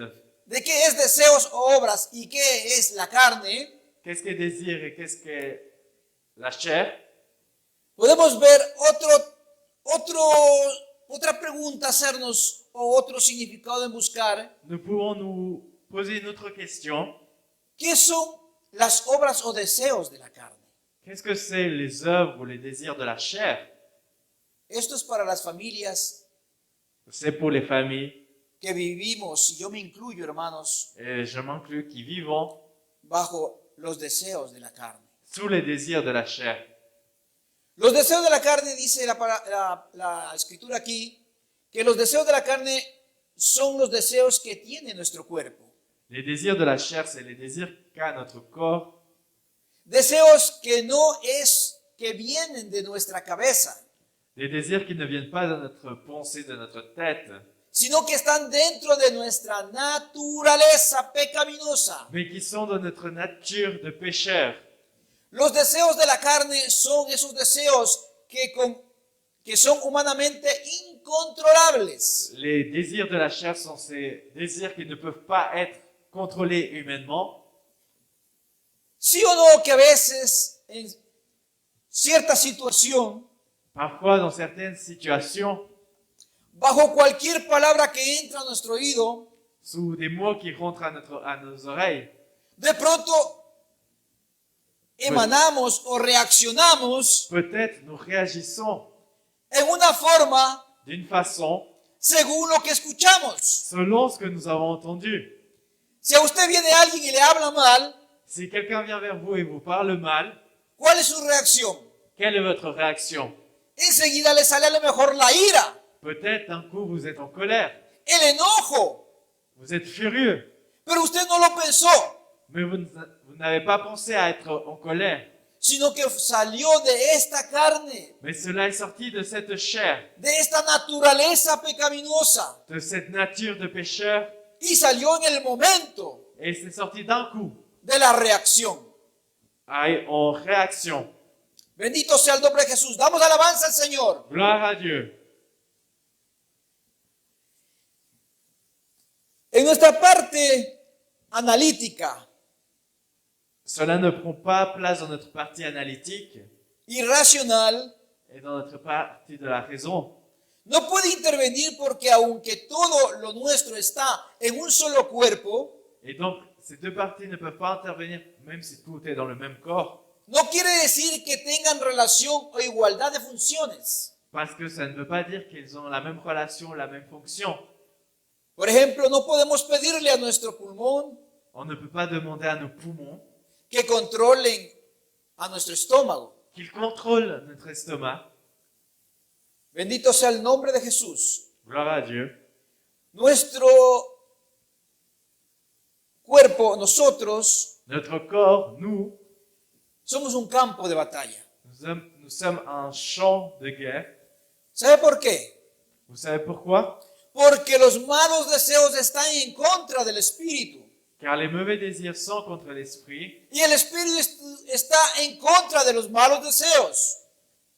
Speaker 1: de qué es deseos o obras y qué es la carne,
Speaker 2: qu'est-ce qu'est désir et qu'est-ce qu'est la chair,
Speaker 1: podemos ver otra pregunta hacernos o otro significado en buscar.
Speaker 2: nous pouvons nous poser une autre question.
Speaker 1: ¿Qué son las obras o deseos de la carne?
Speaker 2: Qu'est-ce que c'est les œuvres ou les désirs de la chair?
Speaker 1: Esto es para las familias
Speaker 2: C'est pour les familles,
Speaker 1: que vivimos, y yo me incluyo, hermanos,
Speaker 2: et je m'inclus, qui vivent
Speaker 1: bajo los deseos de la carne.
Speaker 2: sous les désirs de la chair.
Speaker 1: Los deseos de la carne, dice la escritura aquí, que los deseos de la carne son los deseos que tiene nuestro cuerpo.
Speaker 2: Les désirs de la chair, c'est les désirs qu'a notre corps,
Speaker 1: Deseos que vienen de nuestra cabeza,
Speaker 2: des désirs qui ne viennent pas de notre pensée, de notre tête,
Speaker 1: sino que están dentro de nuestra naturaleza pecaminosa.
Speaker 2: mais qui sont de notre nature de pécheur.
Speaker 1: Los deseos de la carne son esos deseos que son humanamente incontrolables.
Speaker 2: Les désirs de la chair sont ces désirs qui ne peuvent pas être contrôlés humainement.
Speaker 1: Sí o no que a veces en cierta situación,
Speaker 2: Parfois, dans certaines situations,
Speaker 1: bajo cualquier palabra que entra a nuestro oído,
Speaker 2: sous des mots qui rentrent à nos oreilles,
Speaker 1: de pronto emanamos o reaccionamos
Speaker 2: peut-être nous réagissons
Speaker 1: en una forma
Speaker 2: d'une façon
Speaker 1: según lo que escuchamos.
Speaker 2: selon ce que nous avons entendu.
Speaker 1: Si a usted viene alguien y le habla mal,
Speaker 2: Si quelqu'un vient vers vous et vous parle mal,
Speaker 1: ¿cuál es su reacción?
Speaker 2: quelle est votre réaction?
Speaker 1: Enseguida le sale a lo mejor la ira,
Speaker 2: Peut-être d'un coup vous êtes en colère,
Speaker 1: el enojo,
Speaker 2: vous êtes furieux,
Speaker 1: pero usted no lo pensó,
Speaker 2: mais vous n'avez pas pensé à être en colère.
Speaker 1: sino que salió de esta carne,
Speaker 2: Mais cela est sorti de cette chair,
Speaker 1: de esta naturaleza pecaminosa,
Speaker 2: de cette nature de pécheur,
Speaker 1: y salió en el momento
Speaker 2: et c'est sorti d'un coup,
Speaker 1: de la reacción.
Speaker 2: en réaction.
Speaker 1: Bendito sea el nombre de Jesús. Damos alabanza al Señor.
Speaker 2: Gloire à Dieu.
Speaker 1: En nuestra parte analítica
Speaker 2: Cela ne prend pas place dans notre partie analytique
Speaker 1: y racional,
Speaker 2: et dans notre partie de la raison.
Speaker 1: no puede intervenir porque aunque todo lo nuestro está en un solo cuerpo,
Speaker 2: Et donc, ces deux parties ne peuvent pas intervenir, même si tout est dans le même corps,
Speaker 1: no quiere decir que tengan relación o igualdad de funciones.
Speaker 2: parce que ça ne veut pas dire qu'ils ont la même relation, la même fonction.
Speaker 1: Por ejemplo, no podemos pedirle a nuestro pulmón
Speaker 2: On ne peut pas demander à nos poumons
Speaker 1: que controlen a nuestro estómago.
Speaker 2: qu'ils contrôlent notre estomac.
Speaker 1: Bendito sea el nombre de Jesús.
Speaker 2: Gloire à Dieu.
Speaker 1: Nuestro cuerpo, nosotros,
Speaker 2: Notre corps, nous
Speaker 1: somos un campo de batalla.
Speaker 2: nous sommes un champ de guerre.
Speaker 1: ¿Sabe por qué?
Speaker 2: Vous savez pourquoi?
Speaker 1: Porque los malos deseos están en contra del espíritu.
Speaker 2: Car les mauvais désirs sont contre l'esprit,
Speaker 1: Y el espíritu está en contra de los malos deseos.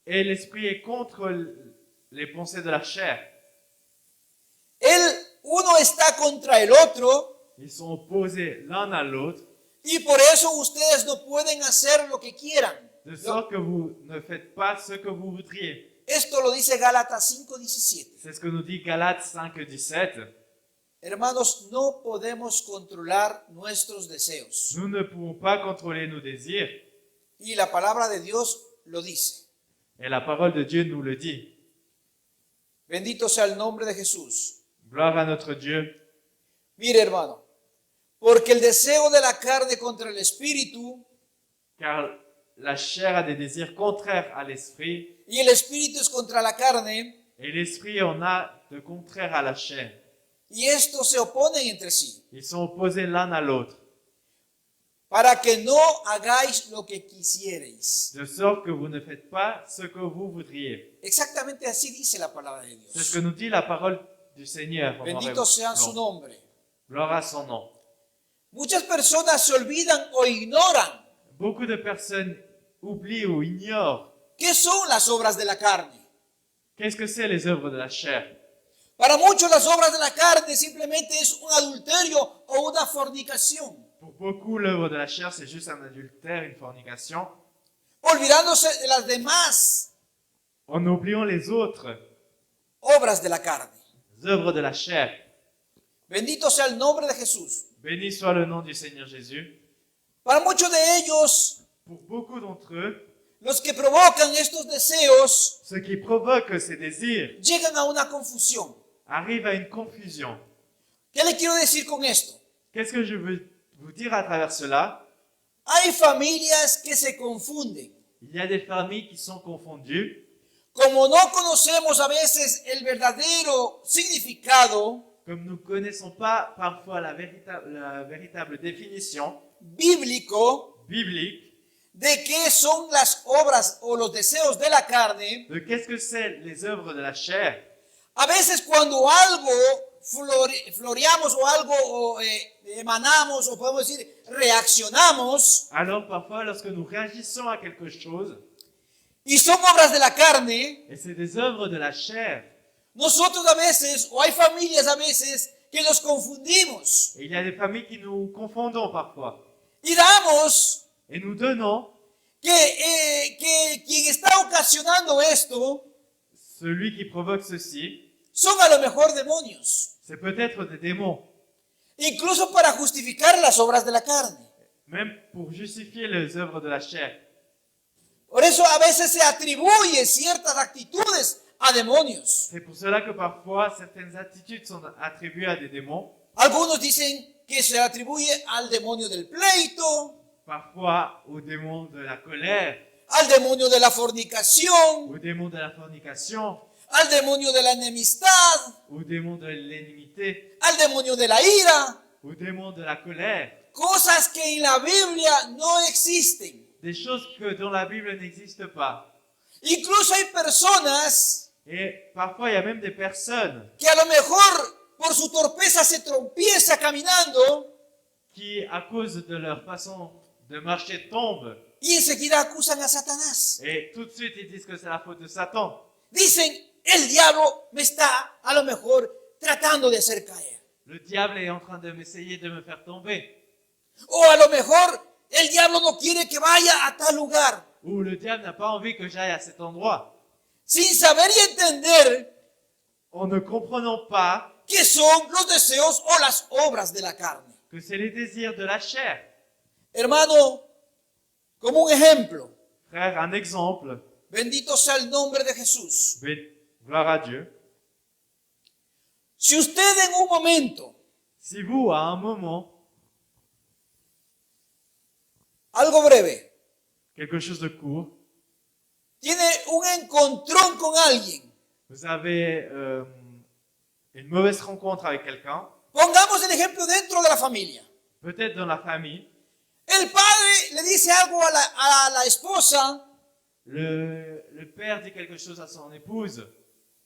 Speaker 2: et l'esprit est contre les pensées de la chair.
Speaker 1: Uno está contra el otro,
Speaker 2: Ils sont opposés l'un à l'autre,
Speaker 1: y por eso ustedes no pueden hacer lo que quieran.
Speaker 2: de sorte que vous ne faites pas ce que vous voudriez.
Speaker 1: Esto lo dice Gálatas 5:17.
Speaker 2: C'est ce que nous dit Galates 5:17.
Speaker 1: Hermanos, no podemos controlar nuestros deseos.
Speaker 2: Nous ne pouvons pas contrôler nos désirs,
Speaker 1: Y la palabra de Dios lo dice.
Speaker 2: et la parole de Dieu nous le dit.
Speaker 1: Bendito sea el nombre de Jesús.
Speaker 2: Gloire à notre Dieu.
Speaker 1: Mire, hermano, porque el deseo de la carne contra el espíritu
Speaker 2: Car la chair a des désirs contraires à l'esprit,
Speaker 1: y el espíritu es contra la carne,
Speaker 2: et l'esprit en a de contraires à la chair.
Speaker 1: y estos se oponen entre sí,
Speaker 2: Ils sont opposés l'un à l'autre,
Speaker 1: para que no hagáis lo que quisierais.
Speaker 2: de sorte que vous ne faites pas ce que vous voudriez.
Speaker 1: Exactamente así dice la palabra de
Speaker 2: C'est ce
Speaker 1: Dios.
Speaker 2: que nous dit la parole du Seigneur. en
Speaker 1: Bendito sea su
Speaker 2: Blanc.
Speaker 1: nombre.
Speaker 2: Gloire à son nom.
Speaker 1: Muchas personas se olvidan o ignoran
Speaker 2: Beaucoup de personnes oublient ou ignorent
Speaker 1: qué son las obras de la carne.
Speaker 2: qu'est-ce que c'est les œuvres de la chair.
Speaker 1: Para muchos las obras de la carne simplemente es un adulterio o una fornicación,
Speaker 2: Pour beaucoup, l'œuvre de la chair, c'est juste un adultère, une fornication,
Speaker 1: olvidándose de las demás
Speaker 2: en oubliant les autres
Speaker 1: obras de la carne.
Speaker 2: œuvres de la chair.
Speaker 1: Bendito sea el nombre de Jesús.
Speaker 2: Béni soit le nom du Seigneur Jésus.
Speaker 1: Para muchos de ellos,
Speaker 2: Pour beaucoup d'entre eux,
Speaker 1: los que provocan estos deseos
Speaker 2: ce qui provoque ces désirs
Speaker 1: llegan a una confusión.
Speaker 2: arrive à une confusion.
Speaker 1: ¿Qué le quiero decir con esto?
Speaker 2: Qu'est-ce que je veux vous dire à travers cela?
Speaker 1: Hay familias que se confunden.
Speaker 2: Il y a des familles qui sont confondues.
Speaker 1: como no conocemos a veces el verdadero significado
Speaker 2: Comme nous ne connaissons pas parfois la véritable définition
Speaker 1: bíblico
Speaker 2: biblique
Speaker 1: de qué son las obras o los deseos de la carne,
Speaker 2: de qu'est-ce que c'est les œuvres de la chair,
Speaker 1: a veces cuando algo floreamos o algo emanamos o podemos decir reaccionamos
Speaker 2: alors parfois lorsque nous réagissons à quelque chose,
Speaker 1: y son obras de la carne,
Speaker 2: et c'est des œuvres de la chair,
Speaker 1: nosotros a veces o hay familias a veces que los confundimos
Speaker 2: et il y a des familles qui nous confondons parfois,
Speaker 1: y damos
Speaker 2: et nous donnons
Speaker 1: que quien está ocasionando esto
Speaker 2: celui qui provoque ceci,
Speaker 1: son a lo mejor demonios,
Speaker 2: c'est peut-être des démons,
Speaker 1: incluso para justificar las obras de la carne.
Speaker 2: même pour justifier les œuvres de la chair.
Speaker 1: Por eso a veces se atribuye ciertas actitudes a demonios.
Speaker 2: C'est pour cela que parfois certaines attitudes sont attribuées à des démons,
Speaker 1: Algunos dicen que se atribuye al demonio del pleito,
Speaker 2: parfois aux démons de la colère,
Speaker 1: al demonio de la fornicación,
Speaker 2: aux démons de la fornication,
Speaker 1: al demonio de la enemistad,
Speaker 2: aux démons de l'inimité,
Speaker 1: al demonio de la ira,
Speaker 2: aux démons de la colère,
Speaker 1: cosas que en la Biblia no existen.
Speaker 2: des choses que dans la Bible n'existent pas.
Speaker 1: Incluso hay personas
Speaker 2: Et parfois, il y a même des personnes
Speaker 1: que a lo mejor por su torpeza se tropieza caminando
Speaker 2: qui, à cause de leur façon de marcher, tombent.
Speaker 1: y enseguida acusan a Satanás.
Speaker 2: Et tout de suite, ils disent que c'est la faute de Satan.
Speaker 1: Dicen, el diablo me está a lo mejor tratando de hacer caer.
Speaker 2: Le diable est en train de m'essayer de me faire tomber.
Speaker 1: O a lo mejor el diablo no quiere que vaya a tal lugar.
Speaker 2: Ou le diable n'a pas envie que j'aille à cet endroit.
Speaker 1: Sin saber y entender
Speaker 2: En ne comprenant pas
Speaker 1: qué son los deseos o las obras de la carne.
Speaker 2: que c'est les désirs de la chair.
Speaker 1: Hermano, como un ejemplo,
Speaker 2: Frère, un exemple.
Speaker 1: bendito sea el nombre de Jesús.
Speaker 2: Gloire à Dieu.
Speaker 1: Si usted en un momento,
Speaker 2: Si vous, à un moment,
Speaker 1: algo breve,
Speaker 2: quelque chose de court,
Speaker 1: tiene un encontrón con alguien,
Speaker 2: vous avez une mauvaise rencontre avec quelqu'un,
Speaker 1: pongamos el ejemplo dentro de la familia.
Speaker 2: peut-être dans la famille,
Speaker 1: El padre le dice algo a la esposa
Speaker 2: le père dit quelque chose à son épouse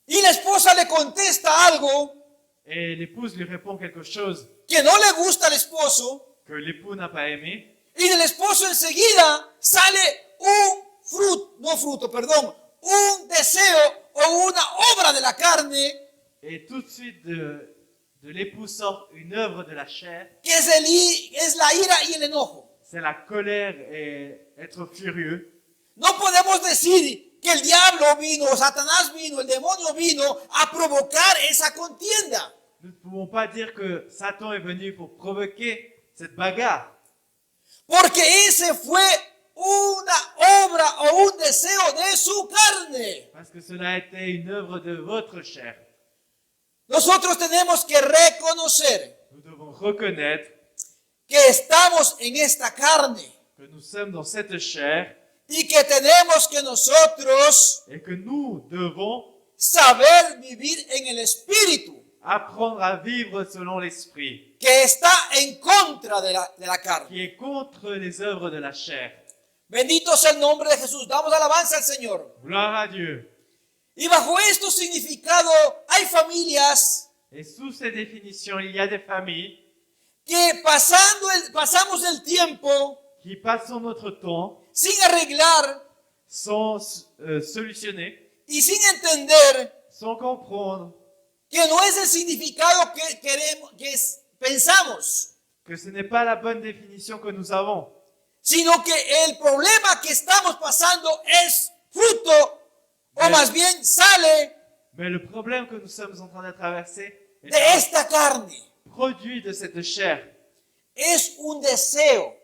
Speaker 1: y la esposa le contesta algo
Speaker 2: et l'épouse lui répond quelque chose
Speaker 1: que no le gusta al esposo
Speaker 2: que l'époux n'a pas aimé
Speaker 1: y del esposo enseguida sale un deseo o una obra de la carne
Speaker 2: et tout de suite de l'époux sort une œuvre de la chair,
Speaker 1: que es la ira y el enojo.
Speaker 2: c'est la colère et être furieux.
Speaker 1: No podemos decir que el diablo vino, o Satanás vino, el demonio vino a provocar esa contienda.
Speaker 2: Nous ne pouvons pas dire que Satan est venu pour provoquer cette bagarre.
Speaker 1: Porque ese fue una obra o un deseo de su carne.
Speaker 2: Parce que cela a été une œuvre de votre chair.
Speaker 1: Nosotros tenemos que reconocer
Speaker 2: Nous devons reconnaître
Speaker 1: que estamos en esta carne
Speaker 2: que nous sommes dans cette chair
Speaker 1: y que tenemos que nosotros
Speaker 2: et que nous devons
Speaker 1: saber vivir en el espíritu,
Speaker 2: apprendre à vivre selon l'esprit,
Speaker 1: que está en contra de la carne.
Speaker 2: qui est contre les œuvres de la chair.
Speaker 1: Bendito sea el nombre de Jesús. Damos alabanza al Señor.
Speaker 2: Gloire à Dieu.
Speaker 1: Y bajo esto significado hay familias
Speaker 2: Et sous ces définitions, il y a des familles
Speaker 1: que pasamos el tiempo
Speaker 2: qui passent notre temps
Speaker 1: sin arreglar
Speaker 2: sans solutionner,
Speaker 1: y sin entender
Speaker 2: sans comprendre
Speaker 1: que no es el significado pensamos,
Speaker 2: que ce n'est pas la bonne définition que nous avons,
Speaker 1: sino que el problema que estamos pasando es fruto, o más bien sale
Speaker 2: mais le problème que nous sommes en train de traverser
Speaker 1: de
Speaker 2: est
Speaker 1: esta carne.
Speaker 2: un produit de cette chair.
Speaker 1: Es un deseo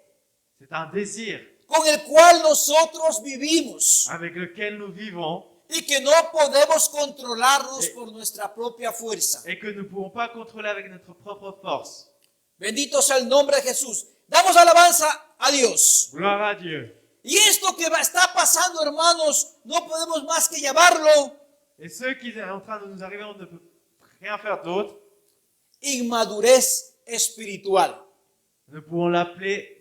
Speaker 2: C'est un désir
Speaker 1: con el cual nosotros vivimos
Speaker 2: avec lequel nous vivons
Speaker 1: y que no podemos controlarnos por nuestra propia fuerza.
Speaker 2: et que nous ne pouvons pas contrôler avec notre propre force.
Speaker 1: Bendito sea el nombre de Jesús. Damos alabanza a Dios.
Speaker 2: Gloire à Dieu.
Speaker 1: Y esto que está pasando, hermanos, no podemos más que llamarlo
Speaker 2: Et ce qui est en train de nous arriver, on ne peut rien faire d'autre.
Speaker 1: inmadurez espiritual.
Speaker 2: Nous pouvons l'appeler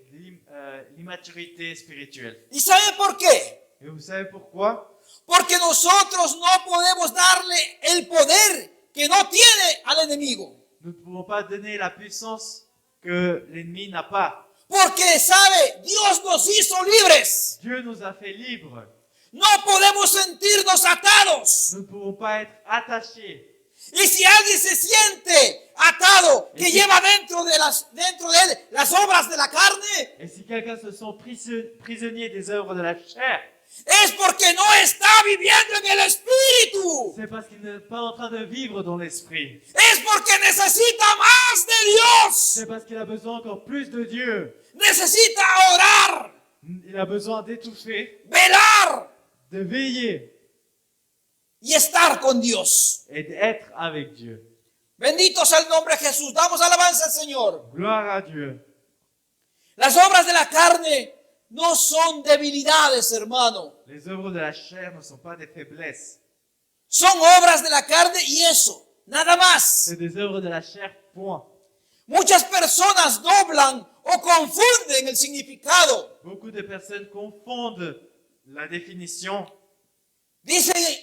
Speaker 2: l'immaturité spirituelle.
Speaker 1: ¿Y sabe por qué?
Speaker 2: Et vous savez pourquoi?
Speaker 1: Porque nosotros no podemos darle el poder que no tiene al enemigo.
Speaker 2: Nous ne pouvons pas donner la puissance que l'ennemi n'a pas.
Speaker 1: Porque, sabe, Dios nos hizo libres.
Speaker 2: Dieu nous a fait libres.
Speaker 1: No podemos sentirnos atados.
Speaker 2: Nous ne pouvons pas être attachés.
Speaker 1: Y si alguien se siente atado, que lleva dentro de él las obras de la carne,
Speaker 2: Et si quelqu'un se sent prisonnier des œuvres de la chair,
Speaker 1: es porque no está viviendo en el Espíritu.
Speaker 2: c'est parce qu'il n'est pas en train de vivre dans l'esprit.
Speaker 1: Es porque necesita más de Dios.
Speaker 2: C'est parce qu'il a besoin encore plus de Dieu.
Speaker 1: Necesita orar,
Speaker 2: Il a besoin d'étouffer,
Speaker 1: velar
Speaker 2: de veiller
Speaker 1: y estar con Dios.
Speaker 2: et d'être avec Dieu.
Speaker 1: Bendito sea el nombre de Jesús. Damos alabanza al Señor.
Speaker 2: Gloire à Dieu.
Speaker 1: Las obras de la carne no son debilidades, hermano.
Speaker 2: Les œuvres de la chair ne sont pas des faiblesses.
Speaker 1: Son obras de la carne y eso, nada más.
Speaker 2: C'est des œuvres de la chair, point.
Speaker 1: Muchas personas doblan o confunden el significado.
Speaker 2: Beaucoup de personnes confondent la définition.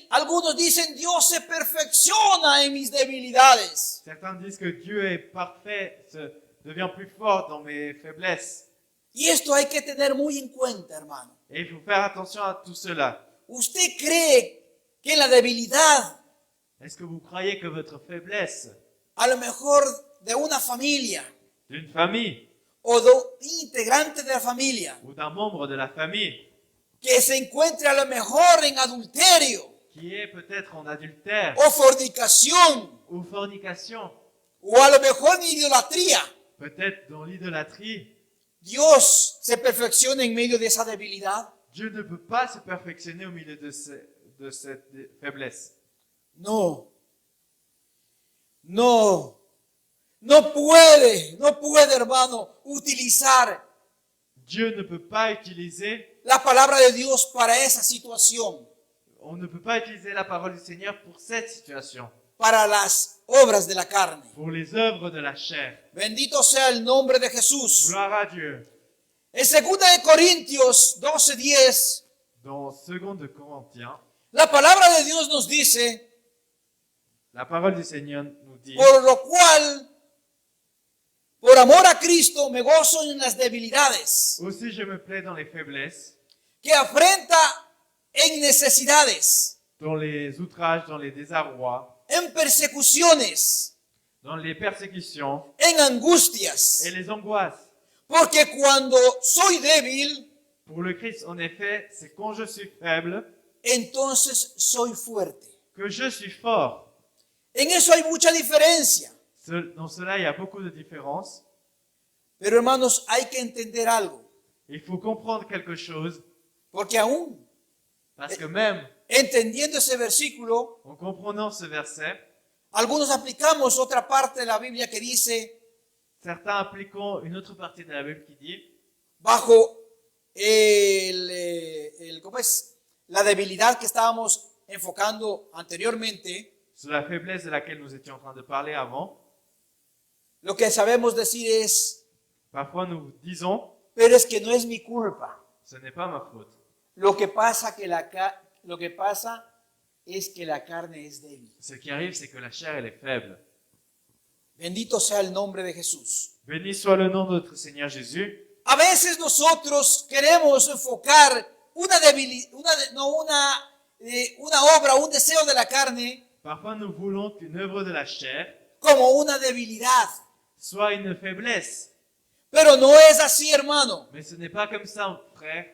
Speaker 1: Algunos dicen, Dios se perfecciona en mis debilidades.
Speaker 2: Certains disent que Dieu est parfait, devient plus fort dans mes faiblesses.
Speaker 1: Y esto hay que tener muy en cuenta, hermano.
Speaker 2: Et il faut faire attention à tout cela.
Speaker 1: ¿Usted cree que en la debilidad,
Speaker 2: Est-ce que vous croyez que votre faiblesse
Speaker 1: a lo mejor de una familia
Speaker 2: d'une famille
Speaker 1: o de un integrante de la familia,
Speaker 2: ou d'un membre de la famille
Speaker 1: que se encuentre a lo mejor en adulterio
Speaker 2: qui est peut-être en adultère
Speaker 1: o fornicación
Speaker 2: ou fornication,
Speaker 1: o a lo mejor en idolatría,
Speaker 2: peut-être dans l'idolâtrie,
Speaker 1: Dios se perfecciona en medio de esa debilidad?
Speaker 2: Dieu ne peut pas se perfectionner au milieu de cette faiblesse.
Speaker 1: No. No. No puede, hermano, utilizar
Speaker 2: Dieu ne peut pas utiliser,
Speaker 1: la palabra de Dios para esa situación,
Speaker 2: on ne peut pas utiliser la parole du Seigneur pour cette situation,
Speaker 1: para las obras de la carne.
Speaker 2: pour les œuvres de la chair.
Speaker 1: Bendito sea el nombre de Jesús.
Speaker 2: Gloire à Dieu.
Speaker 1: En 2 de Corintios 12:10,
Speaker 2: Dans 2 de Corinthiens,
Speaker 1: la palabra de Dios nos dice,
Speaker 2: la parole du Seigneur nous dit,
Speaker 1: por lo cual, por amor a Cristo, me gozo en las debilidades,
Speaker 2: aussi je me plais dans les faiblesses,
Speaker 1: que afrenta en necesidades,
Speaker 2: dans les outrages, dans les désarrois,
Speaker 1: en persecuciones,
Speaker 2: dans les persécutions
Speaker 1: en angustias.
Speaker 2: et les angoisses.
Speaker 1: Porque cuando soy débil,
Speaker 2: Pour le Christ, en effet, c'est quand je suis faible
Speaker 1: entonces soy fuerte.
Speaker 2: que je suis fort.
Speaker 1: En eso hay mucha diferencia.
Speaker 2: Dans cela, il y a beaucoup de différences.
Speaker 1: Pero hermanos, hay que entender algo.
Speaker 2: Il faut comprendre quelque chose,
Speaker 1: Porque aún
Speaker 2: parce que même
Speaker 1: entendiendo ese versículo,
Speaker 2: en comprenant ce verset,
Speaker 1: algunos aplicamos otra parte de la Biblia que dice,
Speaker 2: certains appliquons une autre partie de la Bible qui dit,
Speaker 1: bajo ¿cómo es? La debilidad que estábamos enfocando anteriormente,
Speaker 2: sur la faiblesse de laquelle nous étions en train de parler avant,
Speaker 1: lo que sabemos decir es,
Speaker 2: parfois nous disons,
Speaker 1: pero es que no es mi culpa.
Speaker 2: ce n'est pas ma faute.
Speaker 1: Lo que pasa es que la carne es débil.
Speaker 2: Ce qui arrive, c'est que la chair, elle est faible.
Speaker 1: Bendito sea el nombre de Jesús.
Speaker 2: Béni soit le nom de notre Seigneur Jésus.
Speaker 1: A veces nosotros queremos enfocar una obra, un deseo de la carne
Speaker 2: Parfois, nous voulons qu'une œuvre de la chair
Speaker 1: como una debilidad.
Speaker 2: soit une faiblesse.
Speaker 1: Pero no es así, hermano.
Speaker 2: Mais ce n'est pas comme ça, frère.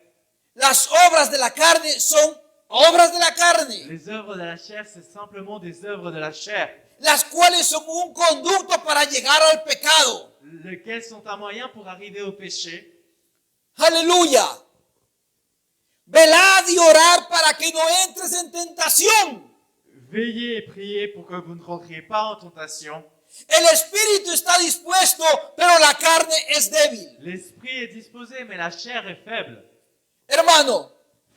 Speaker 1: Las obras de la carne son obras de la carne,
Speaker 2: Les œuvres de la chair, c'est simplement des œuvres de la chair,
Speaker 1: las cuales son un conducto para llegar al pecado.
Speaker 2: lesquelles sont un moyen pour arriver au péché.
Speaker 1: Aleluya. Velad y orar para que no entres en tentación.
Speaker 2: Veillez et priez pour que vous ne rentriez pas en tentation.
Speaker 1: El espíritu está dispuesto, pero la carne es débil.
Speaker 2: L'esprit est disposé, mais la chair est faible.
Speaker 1: Hermano,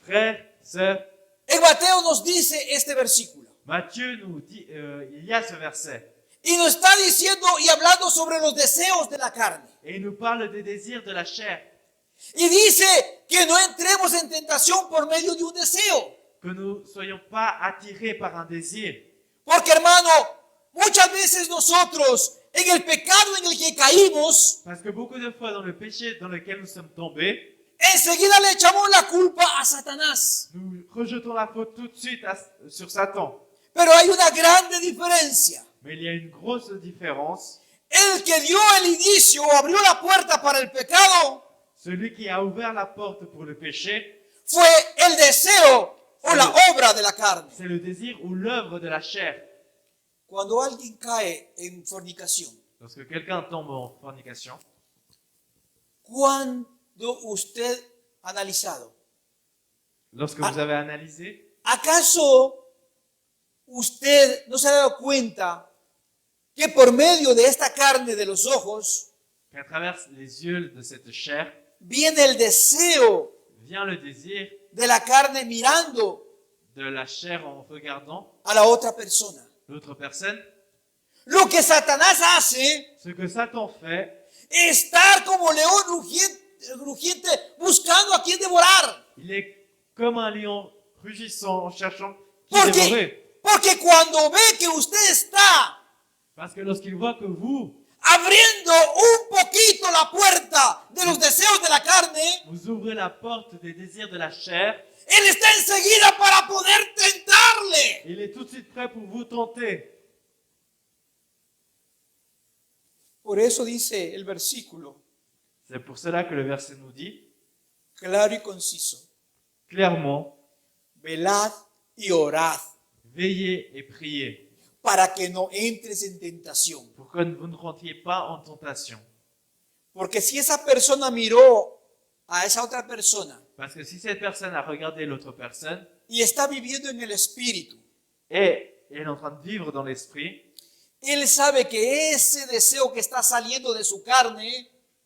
Speaker 2: Frères, sœurs,
Speaker 1: en Mateo nos dice este versículo.
Speaker 2: Matthieu nous dit, il y a ce verset,
Speaker 1: Y nos está diciendo y hablando sobre los deseos de la carne.
Speaker 2: et il nous parle des désirs de la chair,
Speaker 1: Y dice que no entremos en tentación por medio de un deseo.
Speaker 2: que nous ne soyons pas attirés par un désir.
Speaker 1: Porque hermano, muchas veces nosotros en el pecado en el que caímos,
Speaker 2: Parce que beaucoup de fois dans le péché dans lequel nous sommes tombés,
Speaker 1: enseguida le echamos la culpa a Satanás.
Speaker 2: nous rejetons la faute tout de suite sur Satan.
Speaker 1: Pero hay una grande diferencia.
Speaker 2: Mais il y a une grosse différence.
Speaker 1: El que dio el inicio o abrió la puerta para el pecado
Speaker 2: Celui qui a ouvert la porte pour le péché,
Speaker 1: fue el deseo o la obra de la carne.
Speaker 2: c'est le désir ou l'œuvre de la chair.
Speaker 1: Cuando alguien cae en fornicación,
Speaker 2: Lorsque quelqu'un tombe en fornication,
Speaker 1: cuando usted ha analizado,
Speaker 2: lorsque vous avez analysé,
Speaker 1: ¿acaso usted no se ha dado cuenta que por medio de esta carne de los ojos
Speaker 2: qu'à travers les yeux de cette chair
Speaker 1: viene el deseo
Speaker 2: vient le désir
Speaker 1: de la carne mirando
Speaker 2: de la chair en regardant
Speaker 1: a la otra persona?
Speaker 2: l'autre personne?
Speaker 1: Lo que Satanás hace
Speaker 2: Ce que Satan fait,
Speaker 1: es estar como león rugiente buscando a quien devorar.
Speaker 2: il est comme un lion rugissant en cherchant qui
Speaker 1: Porque,
Speaker 2: dévorer.
Speaker 1: porque cuando ve que usted está
Speaker 2: Parce que lorsqu'il voit que vous,
Speaker 1: abriendo un poquito la puerta de los deseos de la carne,
Speaker 2: vous ouvrez la porte des désirs de la chair,
Speaker 1: él está enseguida para poder tentarle.
Speaker 2: il est tout de suite prêt pour vous tenter.
Speaker 1: Por eso dice el versículo,
Speaker 2: C'est pour cela que le verset nous dit
Speaker 1: claro y conciso,
Speaker 2: clairement,
Speaker 1: velad y orad
Speaker 2: veillez et priez
Speaker 1: para que no entres en tentación.
Speaker 2: pour que vous ne rentriez pas en tentation.
Speaker 1: Porque si esa persona miró a esa otra persona
Speaker 2: Parce que si cette personne a regardé l'autre personne
Speaker 1: y está viviendo en el espíritu,
Speaker 2: et elle est en train de vivre dans l'esprit,
Speaker 1: él sabe que ese deseo que está saliendo de su carne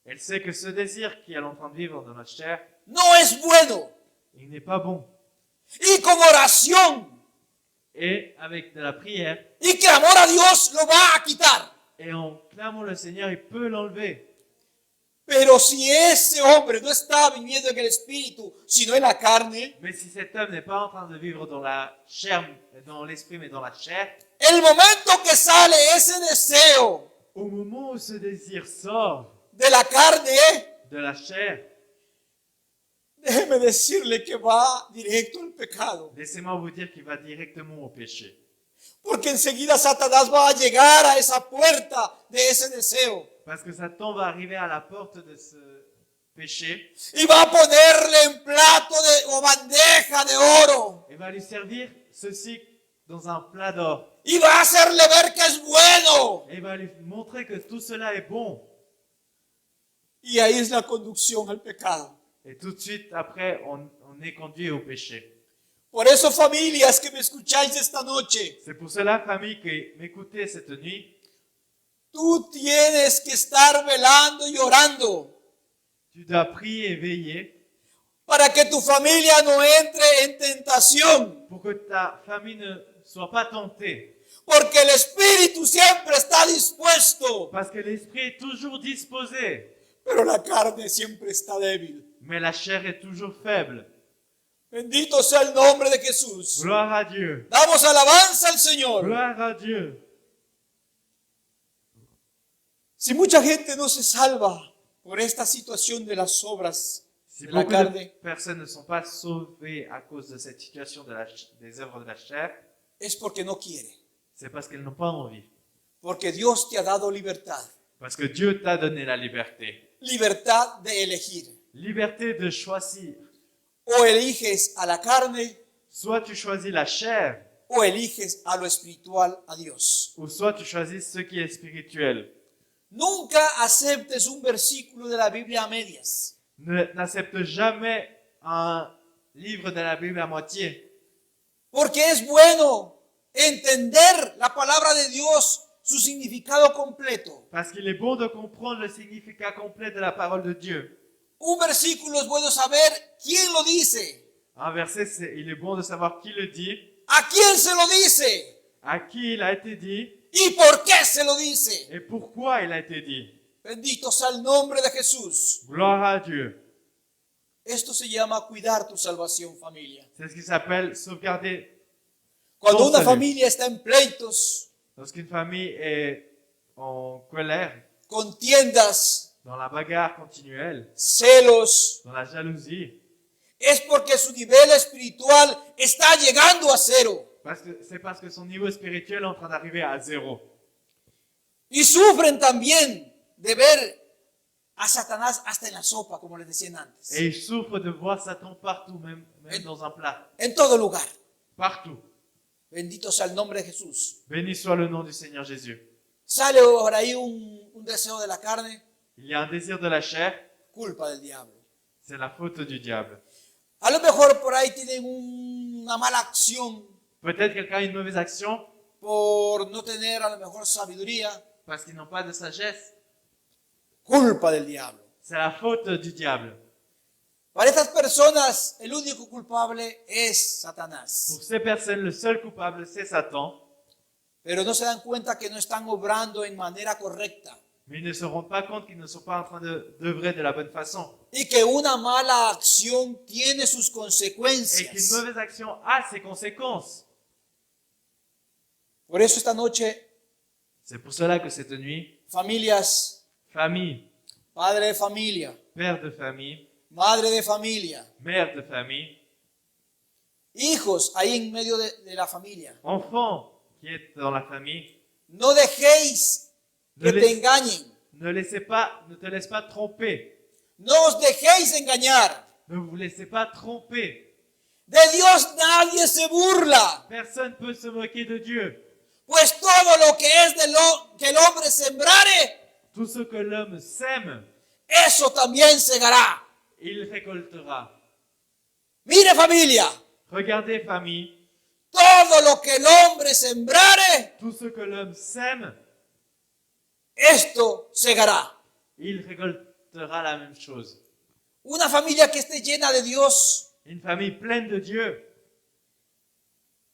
Speaker 2: elle sait que ce désir qui est en train de vivre dans notre chair,
Speaker 1: no es bueno.
Speaker 2: il n'est pas bon.
Speaker 1: Y con oración
Speaker 2: Et avec de la prière
Speaker 1: y clamor a Dios lo va a quitar.
Speaker 2: et en clamant le Seigneur, il peut l'enlever.
Speaker 1: Pero si ese hombre no está viviendo en el espíritu, sino en la carne,
Speaker 2: Mais si cet homme n'est pas en train de vivre dans la chair, dans l'esprit, mais dans la chair,
Speaker 1: el momento que sale ese deseo
Speaker 2: au moment où ce désir sort
Speaker 1: de la carne,
Speaker 2: de la chair,
Speaker 1: déjeme decirle que va directo al pecado.
Speaker 2: laissez-moi vous dire qu'il va directement au péché.
Speaker 1: Porque enseguida Satanás va a llegar a esa puerta de ese deseo
Speaker 2: Parce que Satan va arriver à la porte de ce péché
Speaker 1: y va a ponerle en plato o bandeja de oro
Speaker 2: et va lui servir ceci dans un plat d'or.
Speaker 1: y va a hacerle ver que es bueno.
Speaker 2: Et va lui montrer que tout cela est bon.
Speaker 1: Y ahí es la conducción al pecado.
Speaker 2: Et tout de suite, après, on est conduit au péché.
Speaker 1: Por eso, familias que me escucháis esta noche,
Speaker 2: C'est pour cela, famille, que m'écoutez cette nuit,
Speaker 1: tú tienes que estar velando y orando
Speaker 2: tu dois prier et veiller
Speaker 1: para que tu familia no entre en tentación.
Speaker 2: pour que ta famille ne soit pas tentée.
Speaker 1: Porque el espíritu siempre está dispuesto,
Speaker 2: Parce que l'esprit est toujours disposé,
Speaker 1: pero la carne siempre está débil.
Speaker 2: mais la chair est toujours faible.
Speaker 1: Bendito sea el nombre de Jesús.
Speaker 2: Gloire à Dieu.
Speaker 1: Damos alabanza al Señor.
Speaker 2: Gloire à Dieu.
Speaker 1: Si mucha gente no se salva por esta situación de las obras
Speaker 2: Si
Speaker 1: de la
Speaker 2: beaucoup de
Speaker 1: carne,
Speaker 2: personnes ne sont pas sauvées à cause de cette situation des œuvres de la chair,
Speaker 1: es porque no quiere.
Speaker 2: c'est parce qu'elles n'ont pas envie.
Speaker 1: Porque Dios te ha dado libertad.
Speaker 2: Parce que Dieu t'a donné la liberté.
Speaker 1: Libertad de elegir.
Speaker 2: Liberté de choisir.
Speaker 1: O eliges a la carne
Speaker 2: Soit tu choisis la chair,
Speaker 1: o eliges a lo espiritual, a Dios.
Speaker 2: ou soit tu choisis ce qui est spirituel.
Speaker 1: Nunca aceptes un versículo de la Biblia a medias.
Speaker 2: N'accepte jamais un livre de la Bible à moitié.
Speaker 1: Porque es bueno entender la palabra de Dios, su significado completo.
Speaker 2: Parce qu'il est bon de comprendre le significat complet de la parole de Dieu.
Speaker 1: Un versículo es bueno saber quién lo dice,
Speaker 2: Un verset, il est bon de savoir qui le dit,
Speaker 1: a quién se lo dice
Speaker 2: à qui il a été dit
Speaker 1: y por qué se lo dice.
Speaker 2: et pourquoi il a été dit.
Speaker 1: Bendito sea el nombre de Jesús.
Speaker 2: Gloire à Dieu.
Speaker 1: Esto se llama cuidar tu salvación, familia.
Speaker 2: C'est ce qui s'appelle sauvegarder.
Speaker 1: Cuando
Speaker 2: Ton
Speaker 1: una
Speaker 2: salut.
Speaker 1: familia está en pleitos,
Speaker 2: Lorsqu'une famille est en colère,
Speaker 1: contiendas,
Speaker 2: dans la bagarre continuelle,
Speaker 1: celos,
Speaker 2: dans la jalousie,
Speaker 1: es porque su nivel espiritual está llegando a cero.
Speaker 2: c'est parce que son niveau spirituel est en train d'arriver à zéro.
Speaker 1: Y sufren también de ver a Satanás hasta en la sopa, como les decían antes.
Speaker 2: Et il souffre de voir Satan partout, même dans un plat.
Speaker 1: En todo lugar.
Speaker 2: Partout.
Speaker 1: Bendito sea el nombre de Jesús.
Speaker 2: Béni soit le nom du Seigneur Jésus.
Speaker 1: Sale por ahí un deseo de la carne,
Speaker 2: Il y a un désir de la chair,
Speaker 1: culpa del diablo.
Speaker 2: c'est la faute du diable.
Speaker 1: A lo mejor por ahí tienen una mala acción
Speaker 2: Peut-être quelqu'un a une mauvaise action
Speaker 1: por no tener a lo mejor sabiduría,
Speaker 2: parce qu'ils n'ont pas de sagesse.
Speaker 1: culpa del diablo.
Speaker 2: C'est la faute du diable.
Speaker 1: Para estas personas, el único culpable es Satanás.
Speaker 2: Pour ces personnes, le seul coupable, c'est Satan.
Speaker 1: Pero no se dan cuenta que no están obrando en manera correcta
Speaker 2: Mais ils ne se rendent pas compte qu'ils ne sont pas en train d'œuvrer de la bonne façon.
Speaker 1: y que una mala acción tiene sus
Speaker 2: Et qu'une
Speaker 1: consecuencias.
Speaker 2: mauvaise action a ses conséquences.
Speaker 1: Por eso esta noche,
Speaker 2: C'est pour cela que cette nuit,
Speaker 1: familias,
Speaker 2: famille,
Speaker 1: padre de familia,
Speaker 2: père de famille,
Speaker 1: madre de familia,
Speaker 2: mère de famille,
Speaker 1: hijos ahí en medio de la familia,
Speaker 2: enfant qui est dans la famille,
Speaker 1: no dejéis que te engañen,
Speaker 2: ne te laisse pas tromper.
Speaker 1: no os dejéis engañar.
Speaker 2: Ne vous laissez pas tromper.
Speaker 1: De Dios nadie se burla,
Speaker 2: Personne ne peut se moquer de Dieu.
Speaker 1: pues todo lo que es de lo que el hombre sembrare,
Speaker 2: Tout ce que l'homme sème,
Speaker 1: eso también segará.
Speaker 2: il récoltera.
Speaker 1: Mire familia,
Speaker 2: Regardez, famille,
Speaker 1: todo lo que el hombre sembrare,
Speaker 2: tout ce que l'homme sème,
Speaker 1: esto segará.
Speaker 2: il récoltera la même chose.
Speaker 1: Una familia que esté llena de Dios
Speaker 2: Une famille pleine de Dieu,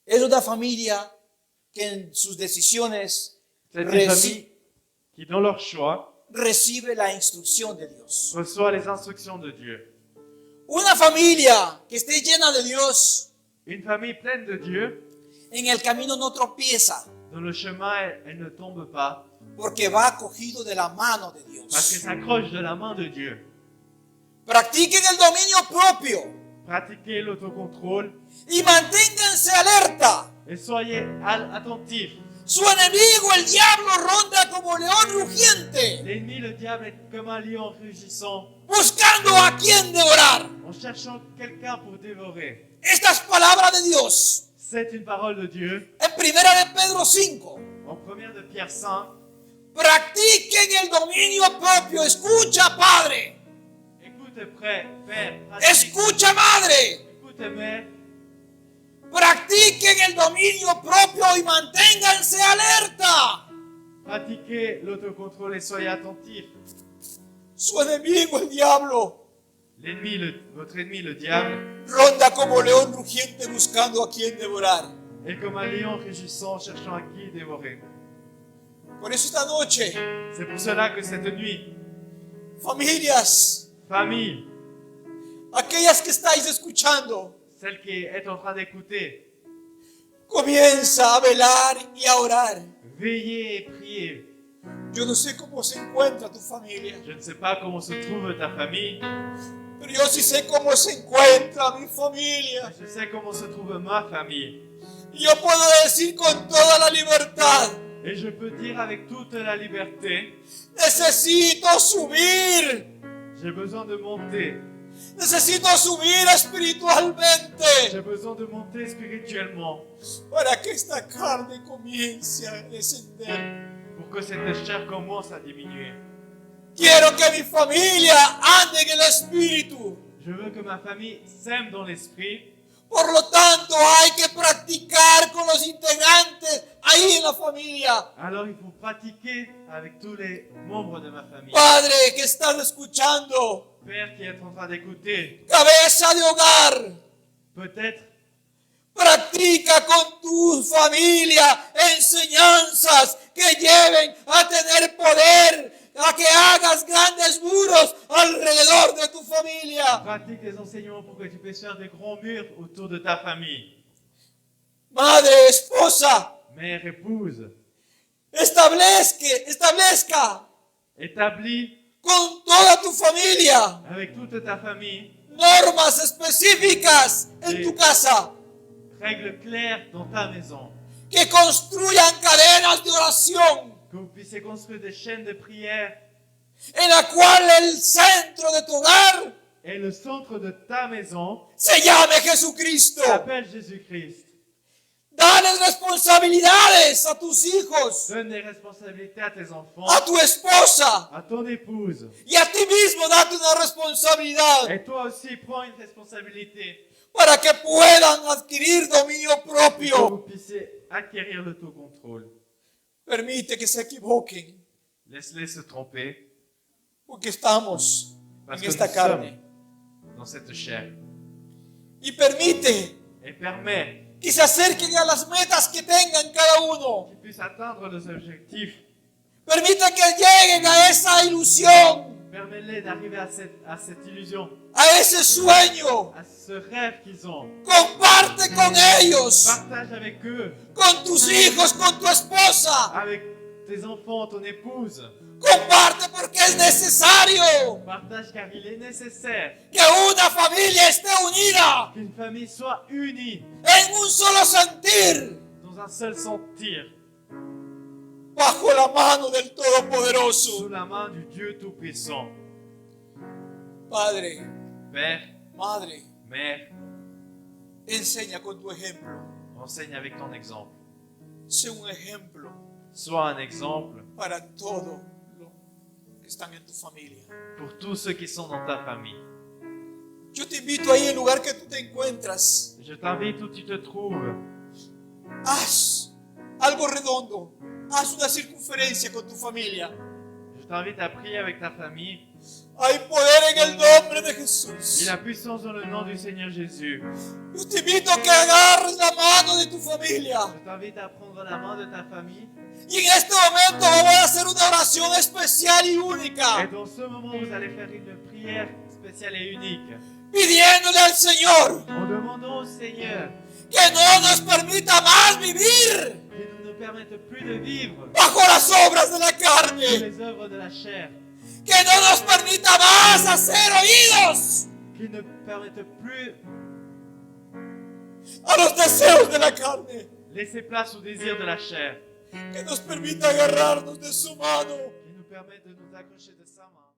Speaker 1: es una familia que en sus decisiones
Speaker 2: c'est une famille qui, dans leur choix,
Speaker 1: recibe la instrucción de Dios.
Speaker 2: reçoit les instructions de Dieu.
Speaker 1: Una familia que esté llena de Dios,
Speaker 2: Une famille pleine de Dieu,
Speaker 1: en el camino no tropieza,
Speaker 2: dans le chemin, elle ne tombe pas,
Speaker 1: porque va cogido de la mano de
Speaker 2: parce qu'elle
Speaker 1: Dios.
Speaker 2: s'accroche de la main de Dieu.
Speaker 1: Practiquen el dominio propio
Speaker 2: Pratiquez l'autocontrôle
Speaker 1: y manténganse alerta.
Speaker 2: et soyez attentifs.
Speaker 1: Su enemigo, el diablo, ronda como león rugiente,
Speaker 2: L'ennemi, le diable, est comme un lion rugissant,
Speaker 1: buscando a quien devorar.
Speaker 2: en cherchant quelqu'un pour dévorer.
Speaker 1: Esta es palabra de Dios.
Speaker 2: C'est une parole de Dieu.
Speaker 1: En primera de Pedro 5,
Speaker 2: En 1 de Pierre 5,
Speaker 1: practiquen el dominio propio. Escucha, Padre.
Speaker 2: écoute, Père, pratique.
Speaker 1: Escucha, Madre.
Speaker 2: Écoute, Mère,
Speaker 1: Practiquen el dominio propio y manténganse alerta.
Speaker 2: pratiquez l'autocontrôle et soyez attentifs.
Speaker 1: Su enemigo, el diablo,
Speaker 2: L'ennemi, votre ennemi, le diable,
Speaker 1: ronda como león rugiente buscando a quien devorar.
Speaker 2: est comme un lion rugissant cherchant à qui dévorer.
Speaker 1: Por eso esta noche,
Speaker 2: C'est pour cela que cette nuit,
Speaker 1: familias,
Speaker 2: famille,
Speaker 1: aquellas que estáis escuchando,
Speaker 2: celle qui est en train d'écouter,
Speaker 1: comienza a velar y a orar.
Speaker 2: veillez et priez.
Speaker 1: Yo no sé cómo se encuentra tu familia,
Speaker 2: Je ne sais pas comment se trouve ta famille,
Speaker 1: pero yo sí sé cómo se encuentra mi familia.
Speaker 2: mais je sais comment se trouve ma famille.
Speaker 1: Y yo puedo decir con toda la libertad,
Speaker 2: Et je peux dire avec toute la liberté,
Speaker 1: necesito subir,
Speaker 2: j'ai besoin de monter.
Speaker 1: necesito subir espiritualmente
Speaker 2: J'ai besoin de monter spirituellement
Speaker 1: para que esta carne comience a descender.
Speaker 2: pour que cette chair commence à diminuer.
Speaker 1: Quiero que mi familia ande en el espíritu,
Speaker 2: Je veux que ma famille s'aime dans l'esprit
Speaker 1: Por lo tanto, hay que practicar con los integrantes ahí en la familia.
Speaker 2: Alors il faut pratiquer avec tous les membres de ma famille.
Speaker 1: Padre que estás escuchando,
Speaker 2: Père qui est en train d'écouter,
Speaker 1: cabeza de hogar,
Speaker 2: peut-être
Speaker 1: practica con tu familia enseñanzas que lleven a tener poder, a que hagas grandes muros alrededor de tu familia.
Speaker 2: pratique les enseignements pour que tu puisses faire des grands murs autour de ta famille.
Speaker 1: Madre, esposa,
Speaker 2: Mère, épouse,
Speaker 1: establezca
Speaker 2: établis
Speaker 1: con toda tu familia
Speaker 2: avec toute ta famille
Speaker 1: normas específicas en
Speaker 2: Sí.
Speaker 1: tu casa
Speaker 2: règles claires dans ta maison.
Speaker 1: que construyan cadenas de oración
Speaker 2: Que vous puissiez construire des chaînes de prière
Speaker 1: en la cual el centro de tu hogar
Speaker 2: et le centre de ta maison
Speaker 1: se llame Jesucristo.
Speaker 2: s'appelle Jésus-Christ.
Speaker 1: Dale responsabilidades a tus hijos,
Speaker 2: Donne des responsabilités à tes enfants,
Speaker 1: a tu esposa
Speaker 2: à ton épouse.
Speaker 1: y a ti mismo. Date una responsabilidad
Speaker 2: Et toi aussi, prends une responsabilité
Speaker 1: para que puedan adquirir dominio
Speaker 2: pour que vous
Speaker 1: propio.
Speaker 2: puissiez acquérir l'autocontrôle.
Speaker 1: Permite que se equivoquen
Speaker 2: Laisse-les se tromper
Speaker 1: porque estamos
Speaker 2: parce
Speaker 1: en
Speaker 2: que
Speaker 1: esta
Speaker 2: nous
Speaker 1: carne.
Speaker 2: sommes dans cette chair.
Speaker 1: Y permite
Speaker 2: Et permet
Speaker 1: que se acerquen a las metas que tengan cada uno.
Speaker 2: qu'ils puissent atteindre leurs objectifs.
Speaker 1: Permite que lleguen a esa ilusión,
Speaker 2: Permets-les d'arriver à cette illusion,
Speaker 1: a ese sueño.
Speaker 2: à ce rêve qu'ils ont.
Speaker 1: Comparte con ellos,
Speaker 2: Partage avec eux,
Speaker 1: con tus hijos, con tu esposa.
Speaker 2: avec tes enfants, ton épouse.
Speaker 1: Comparte porque es necesario
Speaker 2: Partage car il est nécessaire
Speaker 1: que una familia esté unida
Speaker 2: qu'une famille soit unie
Speaker 1: en un solo sentir
Speaker 2: dans un seul sentir,
Speaker 1: bajo la mano del
Speaker 2: sous
Speaker 1: Todopoderoso.
Speaker 2: la main du Dieu Tout-Puissant.
Speaker 1: Padre,
Speaker 2: Père,
Speaker 1: Madre,
Speaker 2: Mère,
Speaker 1: enseña con tu ejemplo.
Speaker 2: enseigne avec ton exemple.
Speaker 1: Sé un ejemplo
Speaker 2: Sois un exemple
Speaker 1: para todo lo que están en tu familia.
Speaker 2: pour tous ceux qui sont dans ta famille.
Speaker 1: Yo te invito ahí en el lugar que tú te encuentras.
Speaker 2: Je t'invite où tu te trouves.
Speaker 1: Haz algo redondo. Haz una circunferencia con tu familia.
Speaker 2: Je t'invite à prier avec ta famille.
Speaker 1: Hay poder en el nombre de
Speaker 2: Et
Speaker 1: Jesús.
Speaker 2: la puissance dans le nom du Seigneur Jésus.
Speaker 1: Yo te invito a que agarres la mano de tu familia.
Speaker 2: Je t'invite à prendre la main de ta famille.
Speaker 1: Y en este momento vamos a hacer una oración especial y
Speaker 2: Et
Speaker 1: única.
Speaker 2: dans ce moment, vous allez faire une prière spéciale et unique.
Speaker 1: Pidiéndole al Señor
Speaker 2: En demandant au Seigneur
Speaker 1: que no nos permita más vivir
Speaker 2: qu'il ne nous permette plus de vivre
Speaker 1: bajo las obras de la
Speaker 2: sous
Speaker 1: carne.
Speaker 2: les œuvres de la chair.
Speaker 1: Que no nos permita más hacer oídos
Speaker 2: Qu'il ne permette plus
Speaker 1: a los deseos de la carne.
Speaker 2: laisser place aux désirs de la chair.
Speaker 1: Que nos permita agarrarnos de su mano
Speaker 2: Qu'il nous permette de nous accrocher de sa main.